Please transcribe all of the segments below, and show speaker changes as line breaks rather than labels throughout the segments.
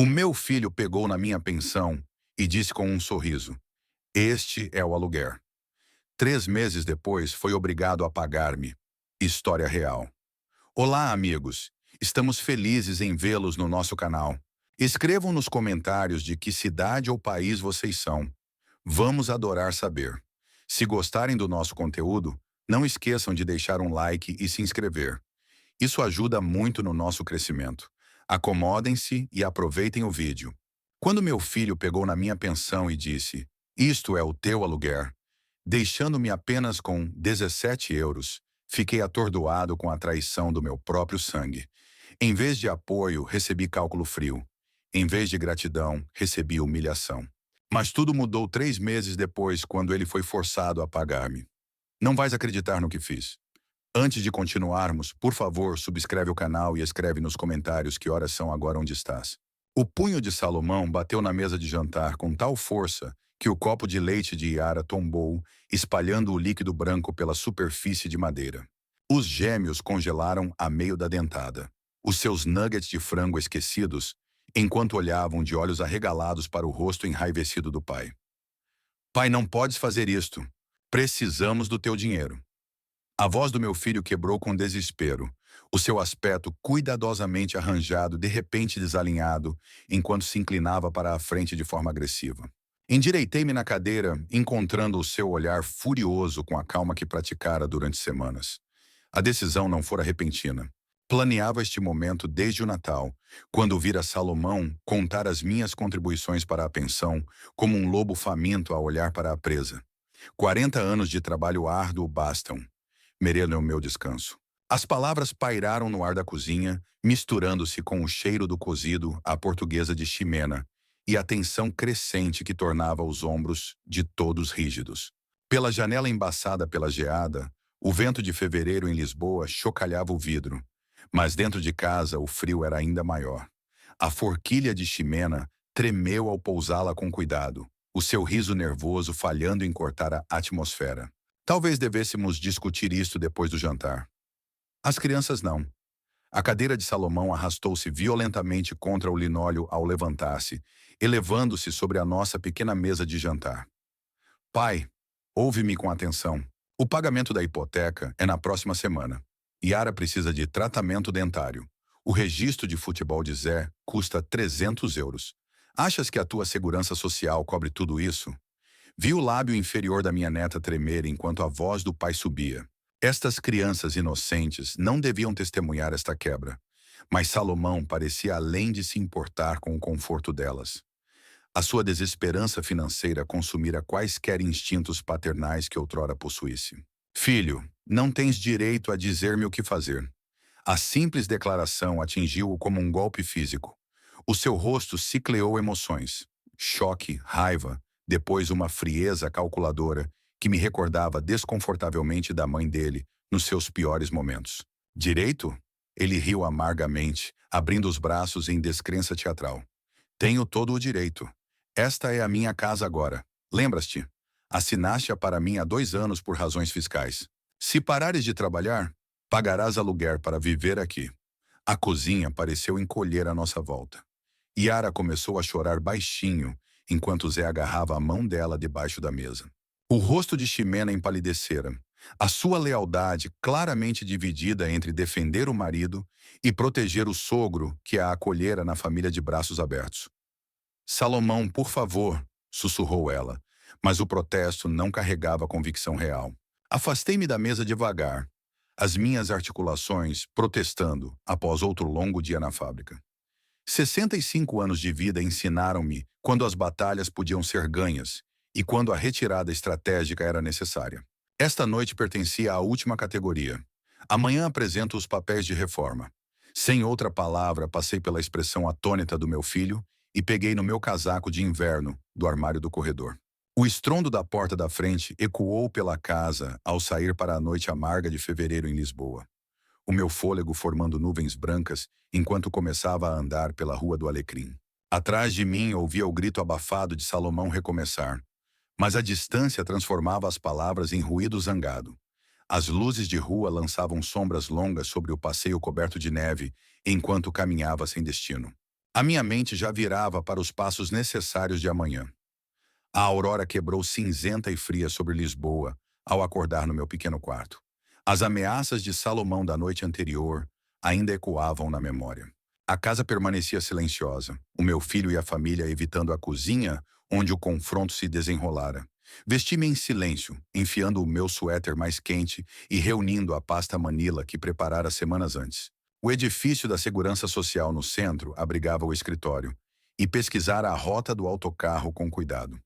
O meu filho pegou na minha pensão e disse com um sorriso: Este é o aluguer. 3 meses depois, foi obrigado a pagar-me. História real. Olá, amigos. Estamos felizes em vê-los no nosso canal. Escrevam nos comentários de que cidade ou país vocês são. Vamos adorar saber. Se gostarem do nosso conteúdo, não esqueçam de deixar um like e se inscrever. Isso ajuda muito no nosso crescimento. Acomodem-se e aproveitem o vídeo. Quando meu filho pegou na minha pensão e disse: Isto é o teu aluguer, deixando-me apenas com 17 euros, fiquei atordoado com a traição do meu próprio sangue. Em vez de apoio, recebi cálculo frio. Em vez de gratidão, recebi humilhação. Mas tudo mudou 3 meses depois, quando ele foi forçado a pagar-me. Não vais acreditar no que fiz. Antes de continuarmos, por favor, subscreve o canal e escreve nos comentários que horas são agora onde estás. O punho de Salomão bateu na mesa de jantar com tal força que o copo de leite de Yara tombou, espalhando o líquido branco pela superfície de madeira. Os gêmeos congelaram a meio da dentada, os seus nuggets de frango esquecidos, enquanto olhavam de olhos arregalados para o rosto enraivecido do pai. Pai, não podes fazer isto. Precisamos do teu dinheiro. A voz do meu filho quebrou com desespero. O seu aspecto cuidadosamente arranjado, de repente desalinhado, enquanto se inclinava para a frente de forma agressiva. Endireitei-me na cadeira, encontrando o seu olhar furioso com a calma que praticara durante semanas. A decisão não fora repentina. Planeava este momento desde o Natal, quando vira Salomão contar as minhas contribuições para a pensão, como um lobo faminto a olhar para a presa. 40 anos de trabalho árduo bastam. Mereço o meu descanso. As palavras pairaram no ar da cozinha, misturando-se com o cheiro do cozido à portuguesa de chimena e a tensão crescente que tornava os ombros de todos rígidos. Pela janela embaçada pela geada, o vento de fevereiro em Lisboa chocalhava o vidro, mas dentro de casa o frio era ainda maior. A forquilha de chimena tremeu ao pousá-la com cuidado, o seu riso nervoso falhando em cortar a atmosfera. Talvez devêssemos discutir isto depois do jantar. As crianças não. A cadeira de Salomão arrastou-se violentamente contra o linóleo ao levantar-se, elevando-se sobre a nossa pequena mesa de jantar. Pai, ouve-me com atenção. O pagamento da hipoteca é na próxima semana. Yara precisa de tratamento dentário. O registro de futebol de Zé custa 300 euros. Achas que a tua segurança social cobre tudo isso? Vi o lábio inferior da minha neta tremer enquanto a voz do pai subia. Estas crianças inocentes não deviam testemunhar esta quebra, mas Salomão parecia além de se importar com o conforto delas. A sua desesperança financeira consumira quaisquer instintos paternais que outrora possuísse. Filho, não tens direito a dizer-me o que fazer. A simples declaração atingiu-o como um golpe físico. O seu rosto cicleou emoções. Choque, raiva, depois uma frieza calculadora que me recordava desconfortavelmente da mãe dele nos seus piores momentos. Direito? Ele riu amargamente, abrindo os braços em descrença teatral. Tenho todo o direito. Esta é a minha casa agora. Lembras-te? Assinaste-a para mim há 2 anos por razões fiscais. Se parares de trabalhar, pagarás aluguer para viver aqui. A cozinha pareceu encolher à nossa volta. Yara começou a chorar baixinho, enquanto Zé agarrava a mão dela debaixo da mesa. O rosto de Ximena empalidecera, a sua lealdade claramente dividida entre defender o marido e proteger o sogro que a acolhera na família de braços abertos. Salomão, por favor, sussurrou ela, mas o protesto não carregava convicção real. Afastei-me da mesa devagar, as minhas articulações protestando após outro longo dia na fábrica. 65 anos de vida ensinaram-me quando as batalhas podiam ser ganhas e quando a retirada estratégica era necessária. Esta noite pertencia à última categoria. Amanhã apresento os papéis de reforma. Sem outra palavra, passei pela expressão atônita do meu filho e peguei no meu casaco de inverno do armário do corredor. O estrondo da porta da frente ecoou pela casa ao sair para a noite amarga de fevereiro em Lisboa. O meu fôlego formando nuvens brancas enquanto começava a andar pela Rua do Alecrim. Atrás de mim ouvia o grito abafado de Salomão recomeçar, mas a distância transformava as palavras em ruído zangado. As luzes de rua lançavam sombras longas sobre o passeio coberto de neve enquanto caminhava sem destino. A minha mente já virava para os passos necessários de amanhã. A aurora quebrou cinzenta e fria sobre Lisboa ao acordar no meu pequeno quarto. As ameaças de Salomão da noite anterior ainda ecoavam na memória. A casa permanecia silenciosa, o meu filho e a família evitando a cozinha, onde o confronto se desenrolara. Vesti-me em silêncio, enfiando o meu suéter mais quente e reunindo a pasta Manila que preparara semanas antes. O edifício da Segurança Social no centro abrigava o escritório, e pesquisara a rota do autocarro com cuidado.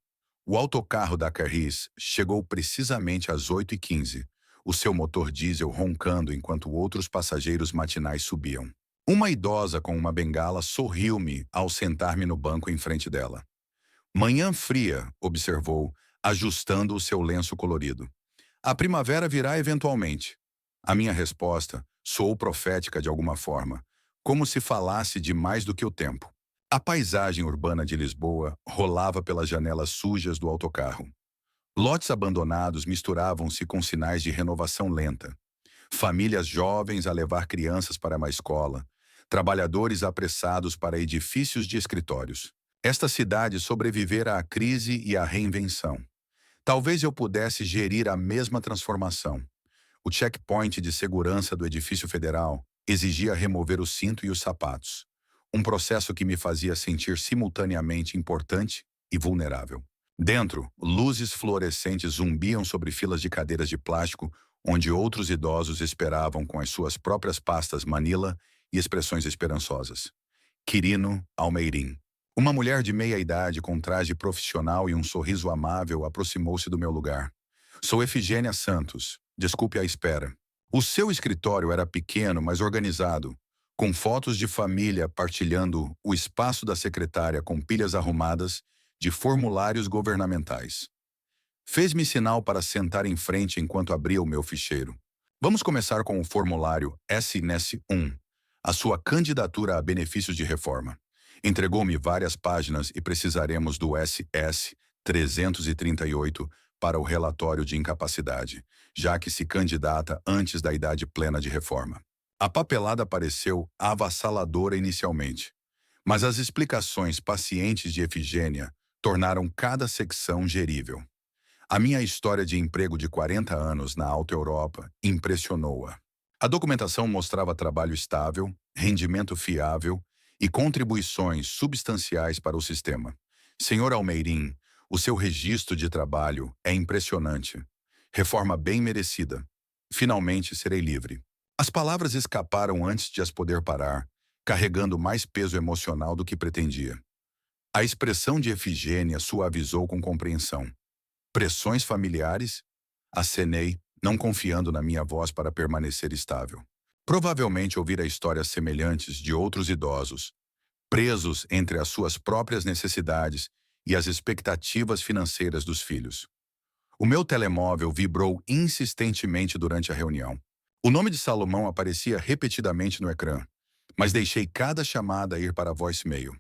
O autocarro da Carris chegou precisamente às 8h15, o seu motor diesel roncando enquanto outros passageiros matinais subiam. Uma idosa com uma bengala sorriu-me ao sentar-me no banco em frente dela. Manhã fria, observou, ajustando o seu lenço colorido. A primavera virá eventualmente. A minha resposta soou profética de alguma forma, como se falasse de mais do que o tempo. A paisagem urbana de Lisboa rolava pelas janelas sujas do autocarro. Lotes abandonados misturavam-se com sinais de renovação lenta. Famílias jovens a levar crianças para uma escola, trabalhadores apressados para edifícios de escritórios. Esta cidade sobrevivera à crise e à reinvenção. Talvez eu pudesse gerir a mesma transformação. O checkpoint de segurança do edifício federal exigia remover o cinto e os sapatos. Um processo que me fazia sentir simultaneamente importante e vulnerável. Dentro, luzes fluorescentes zumbiam sobre filas de cadeiras de plástico, onde outros idosos esperavam com as suas próprias pastas Manila e expressões esperançosas. Quirino Almeirim. Uma mulher de meia-idade com traje profissional e um sorriso amável aproximou-se do meu lugar. Sou Efigênia Santos. Desculpe a espera. O seu escritório era pequeno, mas organizado, com fotos de família partilhando o espaço da secretária com pilhas arrumadas de formulários governamentais. Fez-me sinal para sentar em frente enquanto abria o meu ficheiro. Vamos começar com o formulário SNS1, a sua candidatura a benefícios de reforma. Entregou-me várias páginas e precisaremos do SS 338 para o relatório de incapacidade, já que se candidata antes da idade plena de reforma. A papelada pareceu avassaladora inicialmente, mas as explicações pacientes de Efigênia tornaram cada secção gerível. A minha história de emprego de 40 anos na Alta Europa impressionou-a. A documentação mostrava trabalho estável, rendimento fiável e contribuições substanciais para o sistema. Senhor Almeirim, o seu registro de trabalho é impressionante. Reforma bem merecida. Finalmente serei livre. As palavras escaparam antes de as poder parar, carregando mais peso emocional do que pretendia. A expressão de Efigênia suavizou com compreensão. Pressões familiares? Acenei, não confiando na minha voz para permanecer estável. Provavelmente ouvira histórias semelhantes de outros idosos, presos entre as suas próprias necessidades e as expectativas financeiras dos filhos. O meu telemóvel vibrou insistentemente durante a reunião. O nome de Salomão aparecia repetidamente no ecrã, mas deixei cada chamada ir para a voicemail.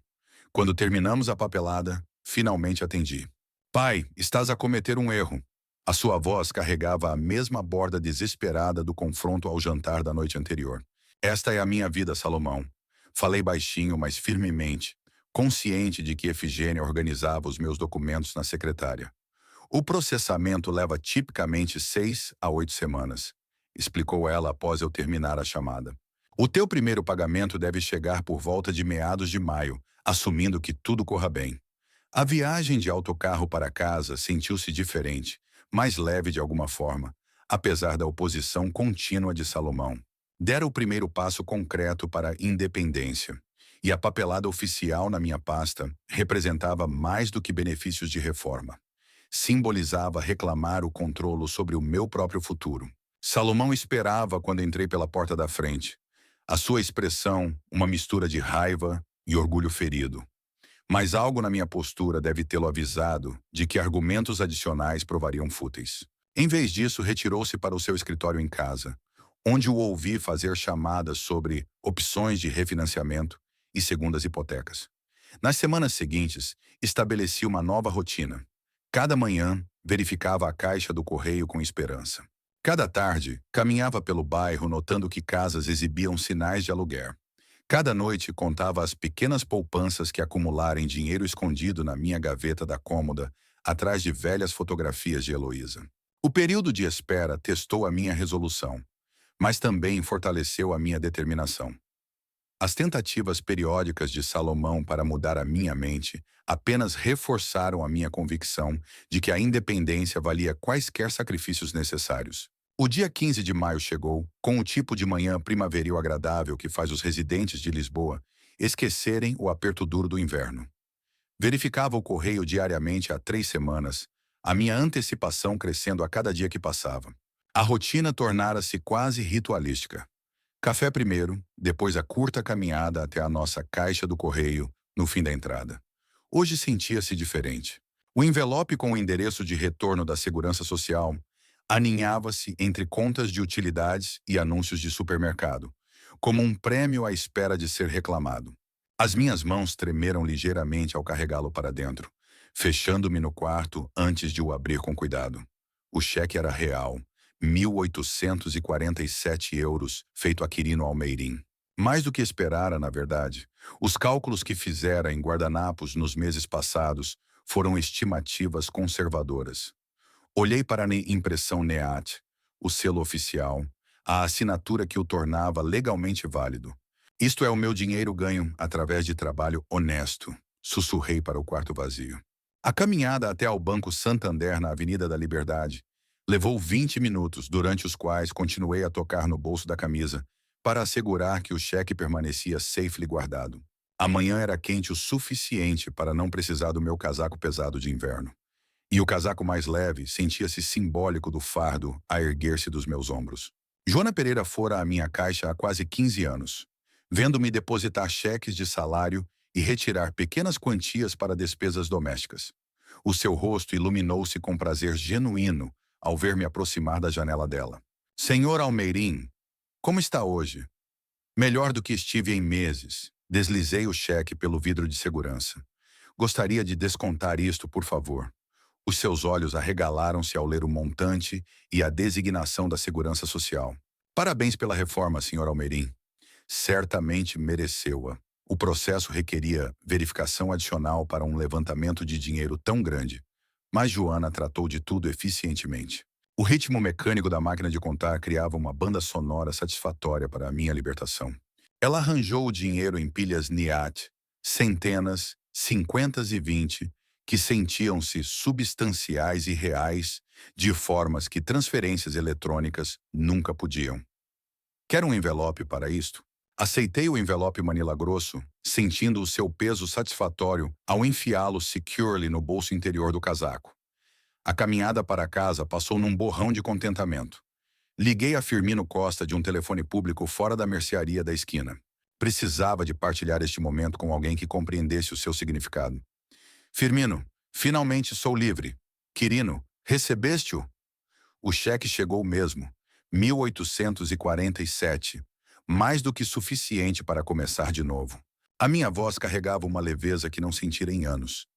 Quando terminamos a papelada, finalmente atendi. Pai, estás a cometer um erro. A sua voz carregava a mesma borda desesperada do confronto ao jantar da noite anterior. Esta é a minha vida, Salomão. Falei baixinho, mas firmemente, consciente de que Efigênia organizava os meus documentos na secretária. O processamento leva tipicamente 6 a 8 semanas, explicou ela após eu terminar a chamada. O teu primeiro pagamento deve chegar por volta de meados de maio, assumindo que tudo corra bem. A viagem de autocarro para casa sentiu-se diferente, mais leve de alguma forma, apesar da oposição contínua de Salomão. Dera o primeiro passo concreto para a independência, e a papelada oficial na minha pasta representava mais do que benefícios de reforma. Simbolizava reclamar o controle sobre o meu próprio futuro. Salomão esperava quando entrei pela porta da frente. A sua expressão, uma mistura de raiva e orgulho ferido. Mas algo na minha postura deve tê-lo avisado de que argumentos adicionais provariam fúteis. Em vez disso, retirou-se para o seu escritório em casa, onde o ouvi fazer chamadas sobre opções de refinanciamento e segundas hipotecas. Nas semanas seguintes, estabeleci uma nova rotina. Cada manhã, verificava a caixa do correio com esperança. Cada tarde, caminhava pelo bairro notando que casas exibiam sinais de aluguer. Cada noite contava as pequenas poupanças que acumulara em dinheiro escondido na minha gaveta da cômoda, atrás de velhas fotografias de Heloísa. O período de espera testou a minha resolução, mas também fortaleceu a minha determinação. As tentativas periódicas de Salomão para mudar a minha mente apenas reforçaram a minha convicção de que a independência valia quaisquer sacrifícios necessários. O dia 15 de maio chegou, com o tipo de manhã primaveril agradável que faz os residentes de Lisboa esquecerem o aperto duro do inverno. Verificava o correio diariamente há 3 semanas, a minha antecipação crescendo a cada dia que passava. A rotina tornara-se quase ritualística. Café primeiro, depois a curta caminhada até a nossa caixa do correio, no fim da entrada. Hoje sentia-se diferente. O envelope com o endereço de retorno da Segurança Social aninhava-se entre contas de utilidades e anúncios de supermercado, como um prêmio à espera de ser reclamado. As minhas mãos tremeram ligeiramente ao carregá-lo para dentro, fechando-me no quarto antes de o abrir com cuidado. O cheque era real. 1.847 euros, feito a Quirino Almeirim. Mais do que esperara, na verdade, os cálculos que fizera em guardanapos nos meses passados foram estimativas conservadoras. Olhei para a impressão NEAT, o selo oficial, a assinatura que o tornava legalmente válido. Isto é o meu dinheiro ganho através de trabalho honesto, sussurrei para o quarto vazio. A caminhada até ao Banco Santander na Avenida da Liberdade levou 20 minutos, durante os quais continuei a tocar no bolso da camisa, para assegurar que o cheque permanecia safely guardado. A manhã era quente o suficiente para não precisar do meu casaco pesado de inverno. E o casaco mais leve sentia-se simbólico do fardo a erguer-se dos meus ombros. Joana Pereira fora à minha caixa há quase 15 anos, vendo-me depositar cheques de salário e retirar pequenas quantias para despesas domésticas. O seu rosto iluminou-se com prazer genuíno ao ver-me aproximar da janela dela. Senhor Almeirim, como está hoje? Melhor do que estive em meses. Deslizei o cheque pelo vidro de segurança. Gostaria de descontar isto, por favor. Os seus olhos arregalaram-se ao ler o montante e a designação da Segurança Social. Parabéns pela reforma, Sr. Almeirim. Certamente mereceu-a. O processo requeria verificação adicional para um levantamento de dinheiro tão grande, mas Joana tratou de tudo eficientemente. O ritmo mecânico da máquina de contar criava uma banda sonora satisfatória para a minha libertação. Ela arranjou o dinheiro em pilhas NIAT, centenas, 50 e 20, que sentiam-se substanciais e reais, de formas que transferências eletrônicas nunca podiam. Quer um envelope para isto? Aceitei o envelope Manila grosso, sentindo o seu peso satisfatório ao enfiá-lo securely no bolso interior do casaco. A caminhada para casa passou num borrão de contentamento. Liguei a Firmino Costa de um telefone público fora da mercearia da esquina. Precisava de partilhar este momento com alguém que compreendesse o seu significado. Firmino, finalmente sou livre. Quirino, recebeste-o? O cheque chegou mesmo. 1.847. Mais do que suficiente para começar de novo. A minha voz carregava uma leveza que não sentira em anos.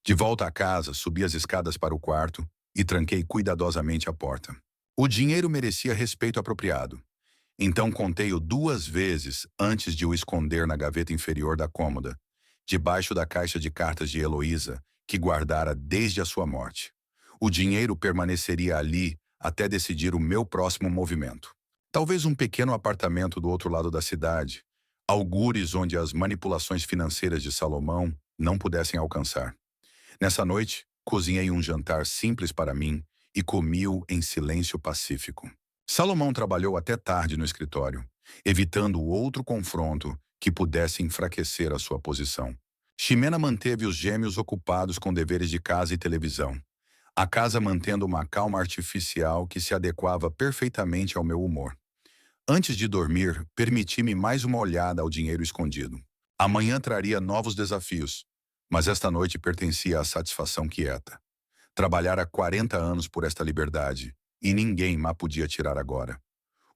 De volta à casa, subi as escadas para o quarto e tranquei cuidadosamente a porta. O dinheiro merecia respeito apropriado. Então contei-o 2 vezes antes de o esconder na gaveta inferior da cômoda, debaixo da caixa de cartas de Heloísa, que guardara desde a sua morte. O dinheiro permaneceria ali até decidir o meu próximo movimento. Talvez um pequeno apartamento do outro lado da cidade, algures onde as manipulações financeiras de Salomão não pudessem alcançar. Nessa noite, cozinhei um jantar simples para mim e comi-o em silêncio pacífico. Salomão trabalhou até tarde no escritório, evitando outro confronto que pudesse enfraquecer a sua posição. Ximena manteve os gêmeos ocupados com deveres de casa e televisão, a casa mantendo uma calma artificial que se adequava perfeitamente ao meu humor. Antes de dormir, permiti-me mais uma olhada ao dinheiro escondido. Amanhã traria novos desafios, mas esta noite pertencia à satisfação quieta. Trabalhara 40 anos por esta liberdade, e ninguém ma podia tirar agora.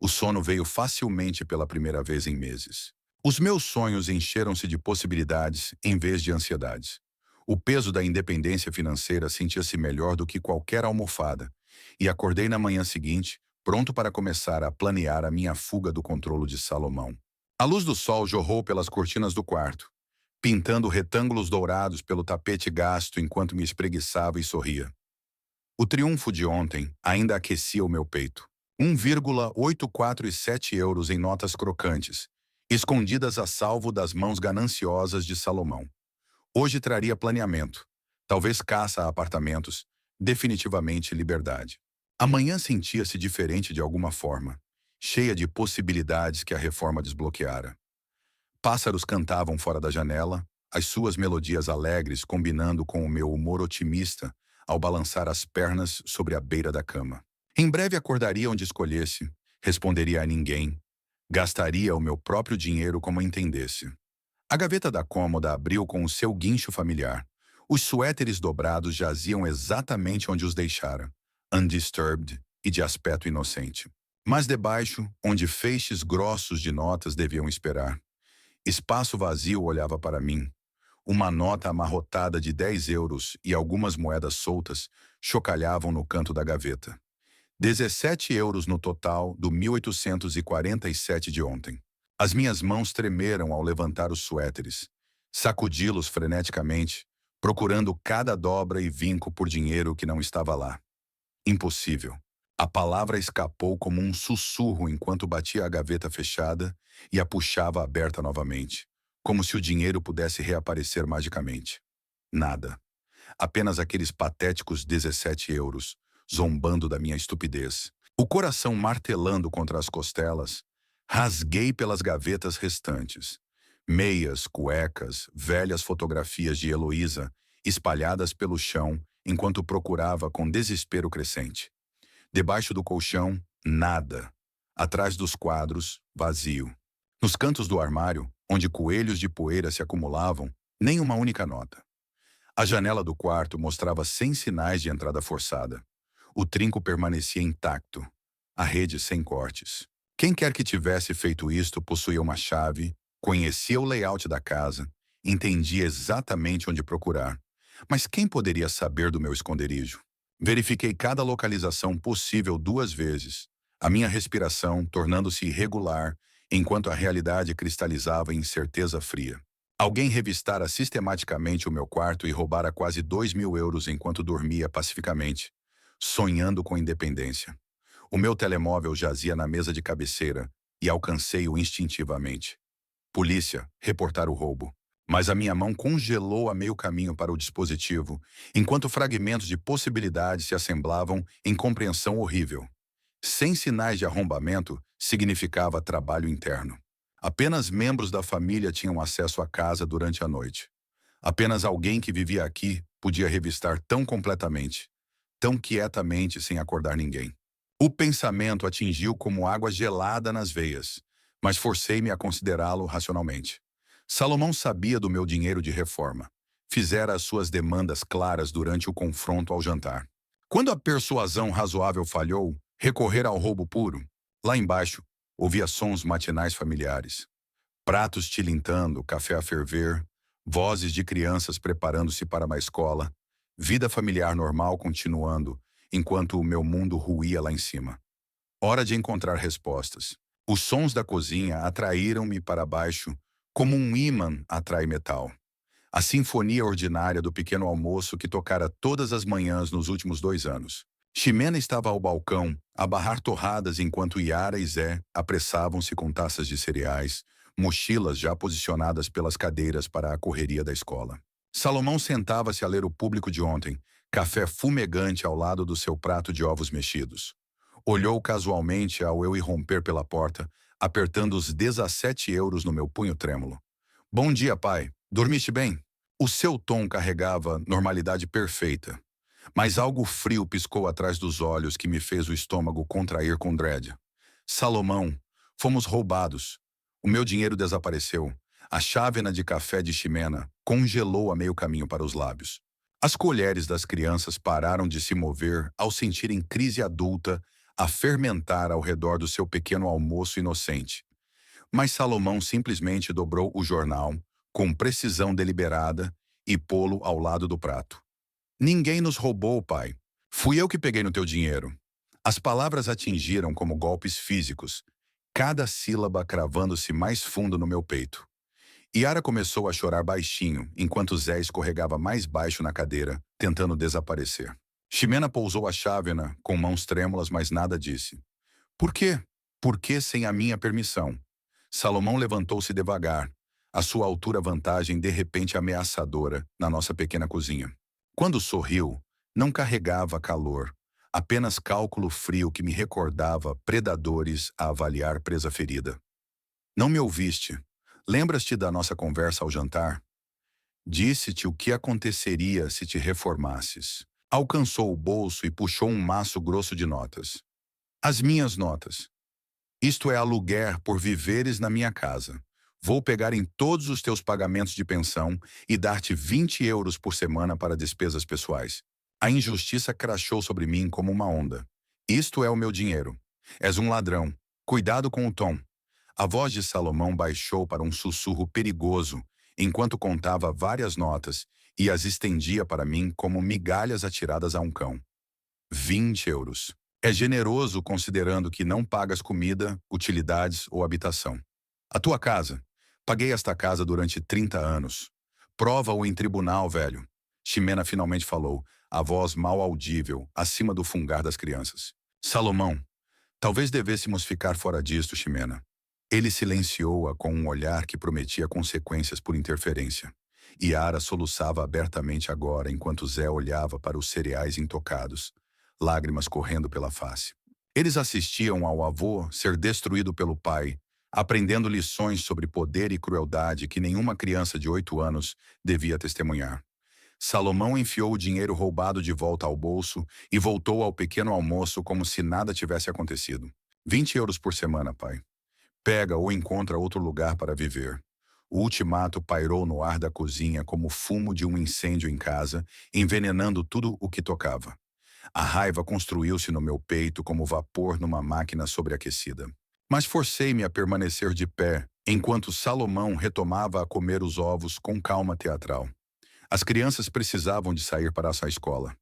O sono veio facilmente pela primeira vez em meses. Os meus sonhos encheram-se de possibilidades em vez de ansiedades. O peso da independência financeira sentia-se melhor do que qualquer almofada, e acordei na manhã seguinte, pronto para começar a planear a minha fuga do controle de Salomão. A luz do sol jorrou pelas cortinas do quarto, pintando retângulos dourados pelo tapete gasto enquanto me espreguiçava e sorria. O triunfo de ontem ainda aquecia o meu peito. 1,847 euros em notas crocantes, escondidas a salvo das mãos gananciosas de Salomão. Hoje traria planeamento, talvez caça a apartamentos, definitivamente liberdade. Amanhã sentia-se diferente de alguma forma, cheia de possibilidades que a reforma desbloqueara. Pássaros cantavam fora da janela, as suas melodias alegres combinando com o meu humor otimista ao balançar as pernas sobre a beira da cama. Em breve acordaria onde escolhesse, responderia a ninguém, gastaria o meu próprio dinheiro como entendesse. A gaveta da cômoda abriu com o seu guincho familiar. Os suéteres dobrados jaziam exatamente onde os deixara, undisturbed e de aspecto inocente. Mas debaixo, onde feixes grossos de notas deviam esperar, espaço vazio olhava para mim. Uma nota amarrotada de 10 euros e algumas moedas soltas chocalhavam no canto da gaveta. 17 euros no total do 1847 de ontem. As minhas mãos tremeram ao levantar os suéteres, sacudi-los freneticamente, procurando cada dobra e vinco por dinheiro que não estava lá. Impossível. A palavra escapou como um sussurro enquanto batia a gaveta fechada e a puxava aberta novamente, como se o dinheiro pudesse reaparecer magicamente. Nada. Apenas aqueles patéticos 17 euros, zombando da minha estupidez. O coração martelando contra as costelas, rasguei pelas gavetas restantes. Meias, cuecas, velhas fotografias de Heloísa, espalhadas pelo chão, enquanto procurava com desespero crescente. Debaixo do colchão, nada. Atrás dos quadros, vazio. Nos cantos do armário, onde coelhos de poeira se acumulavam, nem uma única nota. A janela do quarto mostrava sem sinais de entrada forçada. O trinco permanecia intacto, a rede sem cortes. Quem quer que tivesse feito isto possuía uma chave, conhecia o layout da casa, entendia exatamente onde procurar. Mas quem poderia saber do meu esconderijo? Verifiquei cada localização possível 2 vezes, a minha respiração tornando-se irregular enquanto a realidade cristalizava em certeza fria. Alguém revistara sistematicamente o meu quarto e roubara quase 2.000 euros enquanto dormia pacificamente, sonhando com independência. O meu telemóvel jazia na mesa de cabeceira e alcancei-o instintivamente. Polícia, reportar o roubo. Mas a minha mão congelou a meio caminho para o dispositivo, enquanto fragmentos de possibilidades se assemblavam em compreensão horrível. Sem sinais de arrombamento, significava trabalho interno. Apenas membros da família tinham acesso à casa durante a noite. Apenas alguém que vivia aqui podia revistar tão completamente, tão quietamente sem acordar ninguém. O pensamento atingiu como água gelada nas veias, mas forcei-me a considerá-lo racionalmente. Salomão sabia do meu dinheiro de reforma. Fizera as suas demandas claras durante o confronto ao jantar. Quando a persuasão razoável falhou, recorrer ao roubo puro. Lá embaixo, ouvia sons matinais familiares. Pratos tilintando, café a ferver, vozes de crianças preparando-se para uma escola, vida familiar normal continuando, enquanto o meu mundo ruía lá em cima. Hora de encontrar respostas. Os sons da cozinha atraíram-me para baixo, como um ímã atrai metal. A sinfonia ordinária do pequeno almoço que tocara todas as manhãs nos últimos 2 anos. Ximena estava ao balcão, a barrar torradas enquanto Yara e Zé apressavam-se com taças de cereais, mochilas já posicionadas pelas cadeiras para a correria da escola. Salomão sentava-se a ler o público de ontem, café fumegante ao lado do seu prato de ovos mexidos. Olhou casualmente ao eu irromper pela porta, apertando os 17 euros no meu punho trêmulo. Bom dia, pai. Dormiste bem? O seu tom carregava normalidade perfeita. Mas algo frio piscou atrás dos olhos que me fez o estômago contrair com dread. Salomão, fomos roubados. O meu dinheiro desapareceu. A chávena de café de Ximena congelou a meio caminho para os lábios. As colheres das crianças pararam de se mover ao sentirem crise adulta a fermentar ao redor do seu pequeno almoço inocente. Mas Salomão simplesmente dobrou o jornal, com precisão deliberada, e pô-lo ao lado do prato. Ninguém nos roubou, pai. Fui eu que peguei no teu dinheiro. As palavras atingiram como golpes físicos, cada sílaba cravando-se mais fundo no meu peito. Yara começou a chorar baixinho, enquanto Zé escorregava mais baixo na cadeira, tentando desaparecer. Ximena pousou a chávena, com mãos trêmulas, mas nada disse. Por quê? Por que sem a minha permissão? Salomão levantou-se devagar, a sua altura vantagem de repente ameaçadora na nossa pequena cozinha. Quando sorriu, não carregava calor, apenas cálculo frio que me recordava predadores a avaliar presa ferida. Não me ouviste. Lembras-te da nossa conversa ao jantar? Disse-te o que aconteceria se te reformasses. Alcançou o bolso e puxou um maço grosso de notas. As minhas notas. Isto é aluguer por viveres na minha casa. Vou pegar em todos os teus pagamentos de pensão e dar-te 20 euros por semana para despesas pessoais. A injustiça crachou sobre mim como uma onda. Isto é o meu dinheiro. És um ladrão. Cuidado com o tom. A voz de Salomão baixou para um sussurro perigoso, enquanto contava várias notas e as estendia para mim como migalhas atiradas a um cão. 20 euros. É generoso considerando que não pagas comida, utilidades ou habitação. A tua casa. Paguei esta casa durante 30 anos. Prova-o em tribunal, velho. Ximena finalmente falou, a voz mal audível, acima do fungar das crianças. Salomão, talvez devêssemos ficar fora disto, Ximena. Ele silenciou-a com um olhar que prometia consequências por interferência. Yara soluçava abertamente agora enquanto Zé olhava para os cereais intocados, lágrimas correndo pela face. Eles assistiam ao avô ser destruído pelo pai, aprendendo lições sobre poder e crueldade que nenhuma criança de 8 anos devia testemunhar. Salomão enfiou o dinheiro roubado de volta ao bolso e voltou ao pequeno almoço como se nada tivesse acontecido. 20 euros por semana, pai. Pega ou encontra outro lugar para viver. O ultimato pairou no ar da cozinha como o fumo de um incêndio em casa, envenenando tudo o que tocava. A raiva construiu-se no meu peito como vapor numa máquina sobreaquecida. Mas forcei-me a permanecer de pé, enquanto Salomão retomava a comer os ovos com calma teatral. As crianças precisavam de sair para a escola.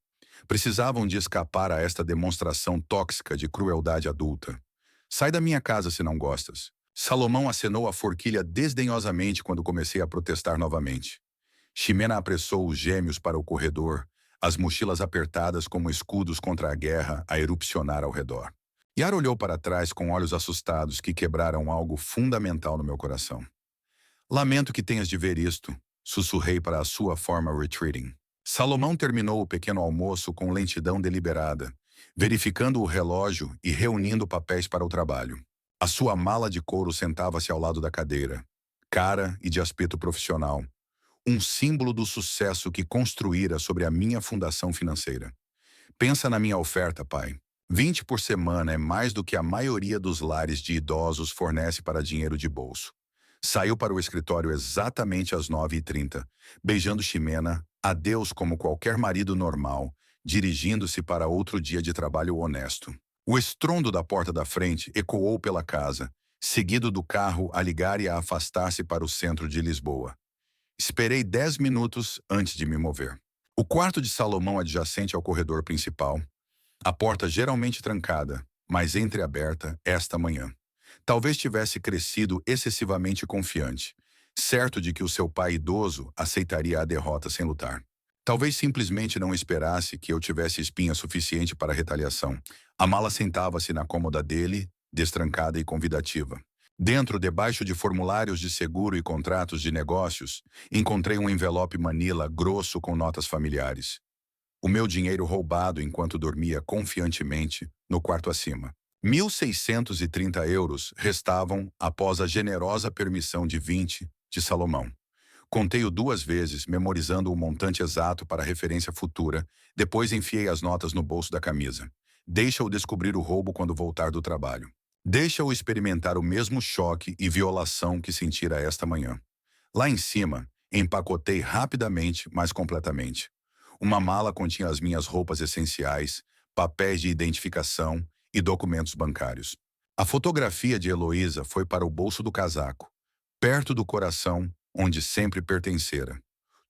Precisavam de escapar a esta demonstração tóxica de crueldade adulta. Sai da minha casa se não gostas. Salomão acenou a forquilha desdenhosamente quando comecei a protestar novamente. Ximena apressou os gêmeos para o corredor, as mochilas apertadas como escudos contra a guerra a erupcionar ao redor. Yara olhou para trás com olhos assustados que quebraram algo fundamental no meu coração. Lamento que tenhas de ver isto, sussurrei para a sua forma retreating. Salomão terminou o pequeno almoço com lentidão deliberada, verificando o relógio e reunindo papéis para o trabalho. A sua mala de couro sentava-se ao lado da cadeira, cara e de aspecto profissional, um símbolo do sucesso que construíra sobre a minha fundação financeira. Pensa na minha oferta, pai. 20 por semana é mais do que a maioria dos lares de idosos fornece para dinheiro de bolso. Saiu para o escritório exatamente às 9h30, beijando Ximena, adeus como qualquer marido normal, dirigindo-se para outro dia de trabalho honesto. O estrondo da porta da frente ecoou pela casa, seguido do carro a ligar e a afastar-se para o centro de Lisboa. Esperei 10 minutos antes de me mover. O quarto de Salomão adjacente ao corredor principal, a porta geralmente trancada, mas entreaberta esta manhã. Talvez tivesse crescido excessivamente confiante, certo de que o seu pai idoso aceitaria a derrota sem lutar. Talvez simplesmente não esperasse que eu tivesse espinha suficiente para a retaliação. A mala sentava-se na cômoda dele, destrancada e convidativa. Dentro, debaixo de formulários de seguro e contratos de negócios, encontrei um envelope manila grosso com notas familiares. O meu dinheiro roubado enquanto dormia confiantemente no quarto acima. 1.630 euros restavam após a generosa permissão de 20 de Salomão. Contei-o 2 vezes, memorizando o montante exato para referência futura, depois enfiei as notas no bolso da camisa. Deixa-o descobrir o roubo quando voltar do trabalho. Deixa-o experimentar o mesmo choque e violação que sentira esta manhã. Lá em cima, empacotei rapidamente, mas completamente. Uma mala continha as minhas roupas essenciais, papéis de identificação e documentos bancários. A fotografia de Heloísa foi para o bolso do casaco, perto do coração, onde sempre pertencera.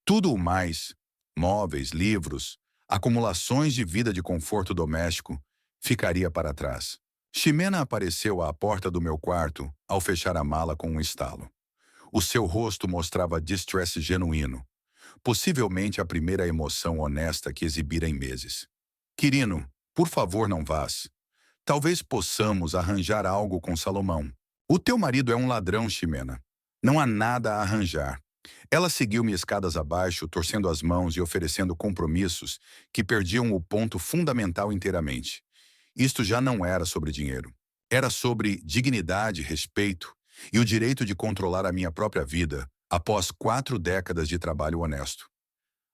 Tudo o mais, móveis, livros, acumulações de vida de conforto doméstico, ficaria para trás. Ximena apareceu à porta do meu quarto ao fechar a mala com um estalo. O seu rosto mostrava distress genuíno, possivelmente a primeira emoção honesta que exibira em meses. Quirino, por favor não vás. Talvez possamos arranjar algo com Salomão. O teu marido é um ladrão, Ximena. Não há nada a arranjar. Ela seguiu-me escadas abaixo, torcendo as mãos e oferecendo compromissos que perdiam o ponto fundamental inteiramente. Isto já não era sobre dinheiro. Era sobre dignidade, respeito e o direito de controlar a minha própria vida após 4 décadas de trabalho honesto.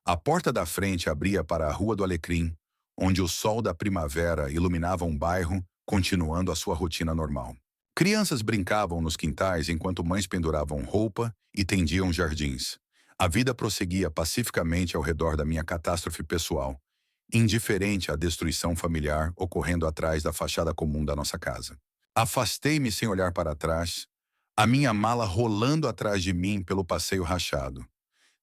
A porta da frente abria para a Rua do Alecrim, onde o sol da primavera iluminava um bairro, continuando a sua rotina normal. Crianças brincavam nos quintais enquanto mães penduravam roupa e tendiam jardins. A vida prosseguia pacificamente ao redor da minha catástrofe pessoal, indiferente à destruição familiar ocorrendo atrás da fachada comum da nossa casa. Afastei-me sem olhar para trás, a minha mala rolando atrás de mim pelo passeio rachado.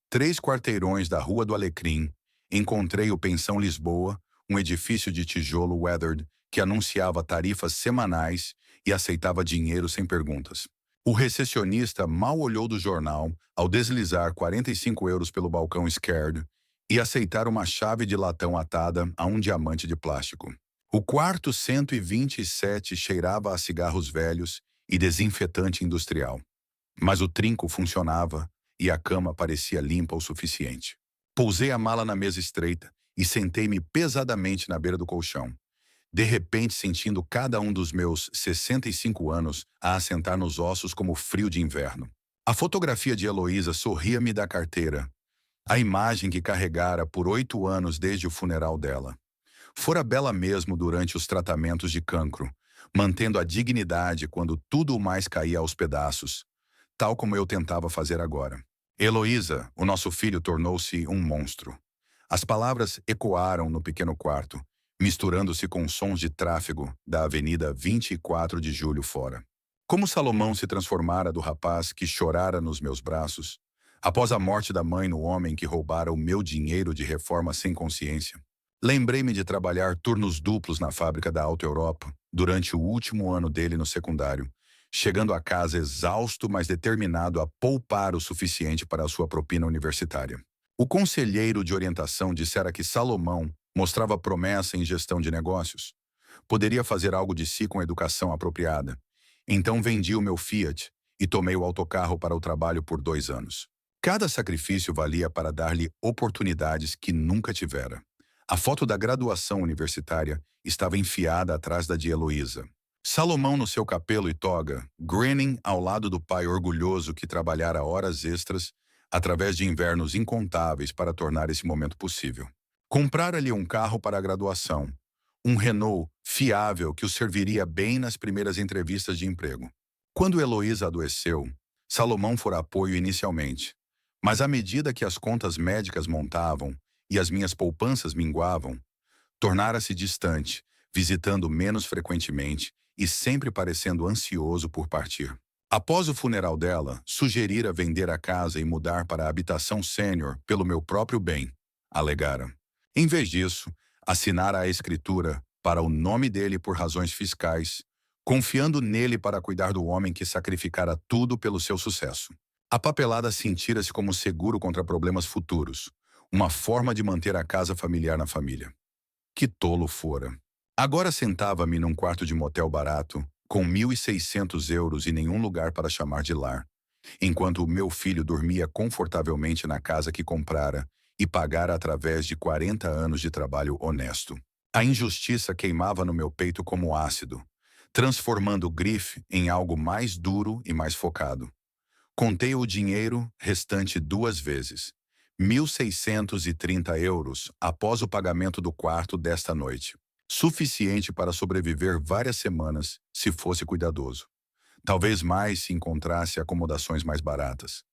3 quarteirões da Rua do Alecrim, encontrei o Pensão Lisboa, um edifício de tijolo weathered que anunciava tarifas semanais e aceitava dinheiro sem perguntas. O recepcionista mal olhou do jornal ao deslizar 45 euros pelo balcão Scared e aceitar uma chave de latão atada a um diamante de plástico. O quarto 127 cheirava a cigarros velhos e desinfetante industrial. Mas o trinco funcionava e a cama parecia limpa o suficiente. Pousei a mala na mesa estreita e sentei-me pesadamente na beira do colchão, de repente sentindo cada um dos meus 65 anos a assentar nos ossos como frio de inverno. A fotografia de Heloísa sorria-me da carteira, a imagem que carregara por 8 anos desde o funeral dela. Fora bela mesmo durante os tratamentos de cancro, mantendo a dignidade quando tudo mais caía aos pedaços, tal como eu tentava fazer agora. Heloísa, o nosso filho, tornou-se um monstro. As palavras ecoaram no pequeno quarto, misturando-se com sons de tráfego da Avenida 24 de Julho fora. Como Salomão se transformara do rapaz que chorara nos meus braços, após a morte da mãe no homem que roubara o meu dinheiro de reforma sem consciência. Lembrei-me de trabalhar turnos duplos na fábrica da Alta Europa, durante o último ano dele no secundário, chegando a casa exausto, mas determinado a poupar o suficiente para a sua propina universitária. O conselheiro de orientação dissera que Salomão mostrava promessa em gestão de negócios. Poderia fazer algo de si com educação apropriada. Então vendi o meu Fiat e tomei o autocarro para o trabalho por 2 anos. Cada sacrifício valia para dar-lhe oportunidades que nunca tivera. A foto da graduação universitária estava enfiada atrás da de Heloísa. Salomão no seu capelo e toga, grinning ao lado do pai orgulhoso que trabalhara horas extras através de invernos incontáveis para tornar esse momento possível. Comprara-lhe um carro para a graduação, um Renault fiável que o serviria bem nas primeiras entrevistas de emprego. Quando Heloísa adoeceu, Salomão fora apoio inicialmente, mas à medida que as contas médicas montavam e as minhas poupanças minguavam, tornara-se distante, visitando menos frequentemente e sempre parecendo ansioso por partir. Após o funeral dela, sugerira vender a casa e mudar para a habitação sênior pelo meu próprio bem, alegara. Em vez disso, assinara a escritura para o nome dele por razões fiscais, confiando nele para cuidar do homem que sacrificara tudo pelo seu sucesso. A papelada sentira-se como seguro contra problemas futuros, uma forma de manter a casa familiar na família. Que tolo fora. Agora sentava-me num quarto de motel barato, com 1.600 euros e nenhum lugar para chamar de lar, enquanto o meu filho dormia confortavelmente na casa que comprara e pagara através de 40 anos de trabalho honesto. A injustiça queimava no meu peito como ácido, transformando o grife em algo mais duro e mais focado. Contei o dinheiro restante 2 vezes, 1.630 euros após o pagamento do quarto desta noite. Suficiente para sobreviver várias semanas se fosse cuidadoso. Talvez mais se encontrasse acomodações mais baratas.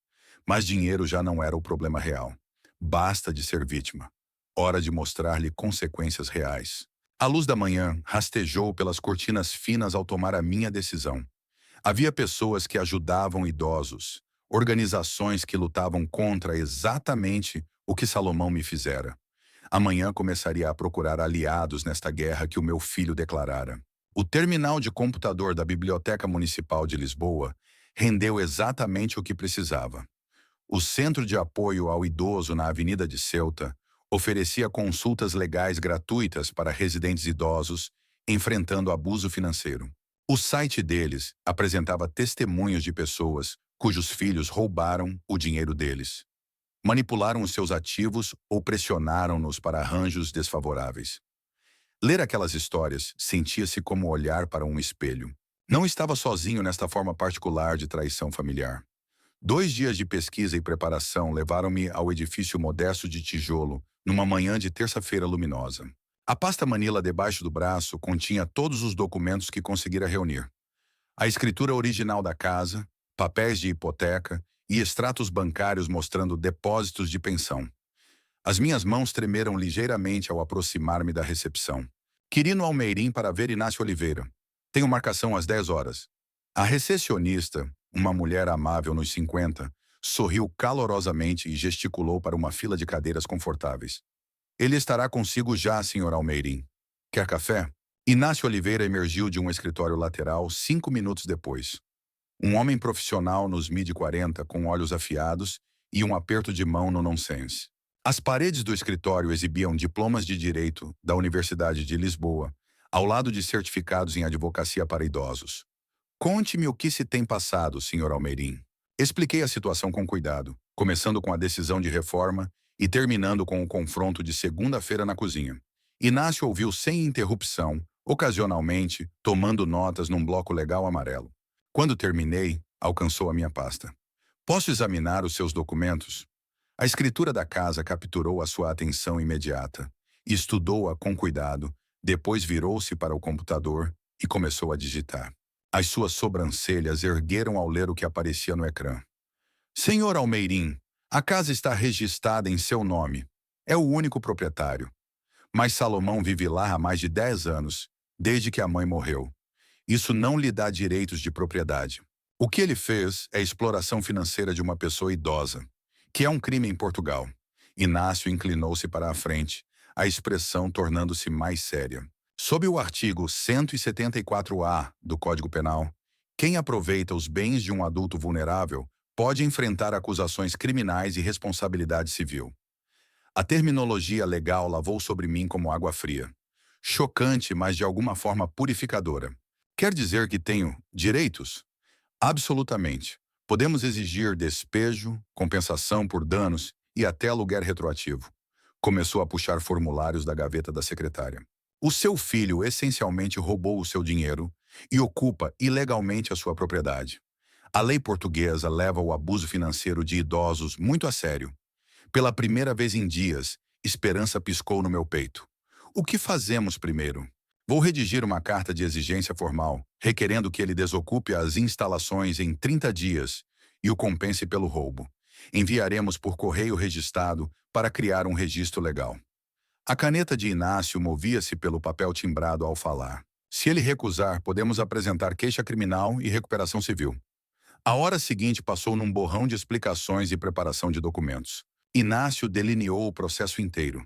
Mas dinheiro já não era o problema real. Basta de ser vítima. Hora de mostrar-lhe consequências reais. A luz da manhã rastejou pelas cortinas finas ao tomar a minha decisão. Havia pessoas que ajudavam idosos, organizações que lutavam contra exatamente o que Salomão me fizera. Amanhã começaria a procurar aliados nesta guerra que o meu filho declarara. O terminal de computador da Biblioteca Municipal de Lisboa rendeu exatamente o que precisava. O Centro de Apoio ao Idoso na Avenida de Ceuta oferecia consultas legais gratuitas para residentes idosos enfrentando abuso financeiro. O site deles apresentava testemunhos de pessoas cujos filhos roubaram o dinheiro deles, manipularam os seus ativos ou pressionaram-nos para arranjos desfavoráveis. Ler aquelas histórias sentia-se como olhar para um espelho. Não estava sozinho nesta forma particular de traição familiar. 2 dias de pesquisa e preparação levaram-me ao edifício modesto de tijolo, numa manhã de terça-feira luminosa. A pasta manila debaixo do braço continha todos os documentos que conseguira reunir. A escritura original da casa, papéis de hipoteca e extratos bancários mostrando depósitos de pensão. As minhas mãos tremeram ligeiramente ao aproximar-me da recepção. Quirino Almeirim para ver Inácio Oliveira. Tenho marcação às 10 horas. A recepcionista, uma mulher amável nos 50, sorriu calorosamente e gesticulou para uma fila de cadeiras confortáveis. Ele estará consigo já, Sr. Almeirim. Quer café? Inácio Oliveira emergiu de um escritório lateral 5 minutos depois. Um homem profissional nos mid-40 com olhos afiados e um aperto de mão no nonsense. As paredes do escritório exibiam diplomas de direito da Universidade de Lisboa, ao lado de certificados em advocacia para idosos. Conte-me o que se tem passado, Sr. Almeirim. Expliquei a situação com cuidado, começando com a decisão de reforma e terminando com o confronto de segunda-feira na cozinha. Inácio ouviu sem interrupção, ocasionalmente, tomando notas num bloco legal amarelo. Quando terminei, alcançou a minha pasta. Posso examinar os seus documentos? A escritura da casa capturou a sua atenção imediata. Estudou-a com cuidado, depois virou-se para o computador e começou a digitar. As suas sobrancelhas ergueram ao ler o que aparecia no ecrã. Senhor Almeirim, a casa está registrada em seu nome. É o único proprietário. Mas Salomão vive lá há mais de 10 anos, desde que a mãe morreu. Isso não lhe dá direitos de propriedade. O que ele fez é exploração financeira de uma pessoa idosa, que é um crime em Portugal. Inácio inclinou-se para a frente, a expressão tornando-se mais séria. Sob o artigo 174-A do Código Penal, quem aproveita os bens de um adulto vulnerável pode enfrentar acusações criminais e responsabilidade civil. A terminologia legal lavou sobre mim como água fria. Chocante, mas de alguma forma purificadora. Quer dizer que tenho direitos? Absolutamente. Podemos exigir despejo, compensação por danos e até aluguer retroativo. Começou a puxar formulários da gaveta da secretária. O seu filho essencialmente roubou o seu dinheiro e ocupa ilegalmente a sua propriedade. A lei portuguesa leva o abuso financeiro de idosos muito a sério. Pela primeira vez em dias, esperança piscou no meu peito. O que fazemos primeiro? Vou redigir uma carta de exigência formal, requerendo que ele desocupe as instalações em 30 dias e o compense pelo roubo. Enviaremos por correio registrado para criar um registro legal. A caneta de Inácio movia-se pelo papel timbrado ao falar. Se ele recusar, podemos apresentar queixa criminal e recuperação civil. A hora seguinte passou num borrão de explicações e preparação de documentos. Inácio delineou o processo inteiro.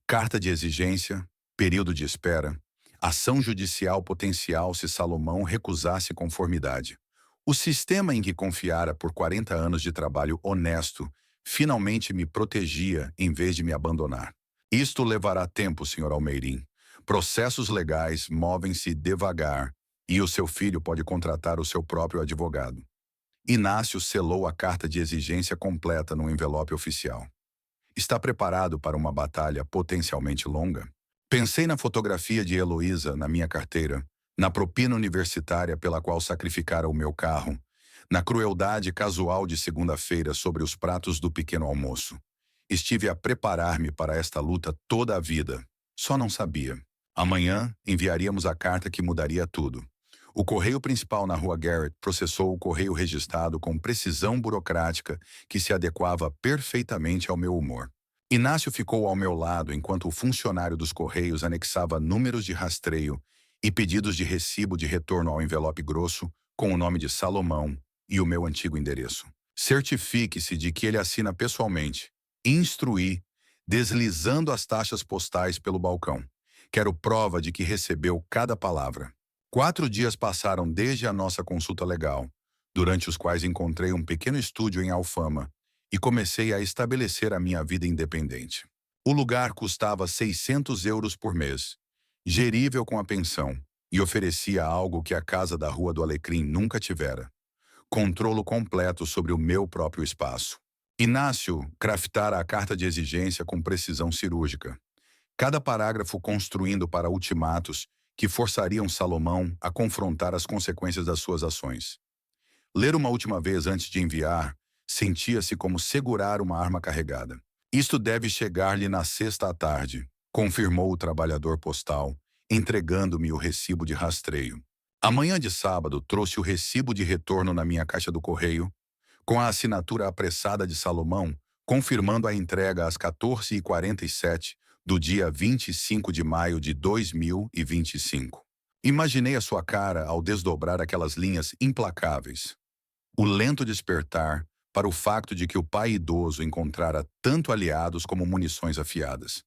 Carta de exigência, período de espera, ação judicial potencial se Salomão recusasse conformidade. O sistema em que confiara por 40 anos de trabalho honesto finalmente me protegia em vez de me abandonar. Isto levará tempo, Sr. Almeirim. Processos legais movem-se devagar e o seu filho pode contratar o seu próprio advogado. Inácio selou a carta de exigência completa num envelope oficial. Está preparado para uma batalha potencialmente longa? Pensei na fotografia de Heloísa na minha carteira, na propina universitária pela qual sacrificara o meu carro, na crueldade casual de segunda-feira sobre os pratos do pequeno almoço. Estive a preparar-me para esta luta toda a vida. Só não sabia. Amanhã enviaríamos a carta que mudaria tudo. O correio principal na Rua Garrett processou o correio registrado com precisão burocrática que se adequava perfeitamente ao meu humor. Inácio ficou ao meu lado enquanto o funcionário dos correios anexava números de rastreio e pedidos de recibo de retorno ao envelope grosso com o nome de Salomão e o meu antigo endereço. Certifique-se de que ele assina pessoalmente. Instruí, deslizando as taxas postais pelo balcão. Quero prova de que recebeu cada palavra. 4 dias passaram desde a nossa consulta legal, durante os quais encontrei um pequeno estúdio em Alfama e comecei a estabelecer a minha vida independente. O lugar custava 600 euros por mês, gerível com a pensão, e oferecia algo que a casa da Rua do Alecrim nunca tivera: controlo completo sobre o meu próprio espaço. Inácio craftara a carta de exigência com precisão cirúrgica, cada parágrafo construindo para ultimatos que forçariam Salomão a confrontar as consequências das suas ações. Ler uma última vez antes de enviar sentia-se como segurar uma arma carregada. Isto deve chegar-lhe na sexta à tarde, confirmou o trabalhador postal, entregando-me o recibo de rastreio. A manhã de sábado trouxe o recibo de retorno na minha caixa do correio, com a assinatura apressada de Salomão, confirmando a entrega às 14h47 do dia 25 de maio de 2025. Imaginei a sua cara ao desdobrar aquelas linhas implacáveis. O lento despertar para o facto de que o pai idoso encontrara tanto aliados como munições afiadas.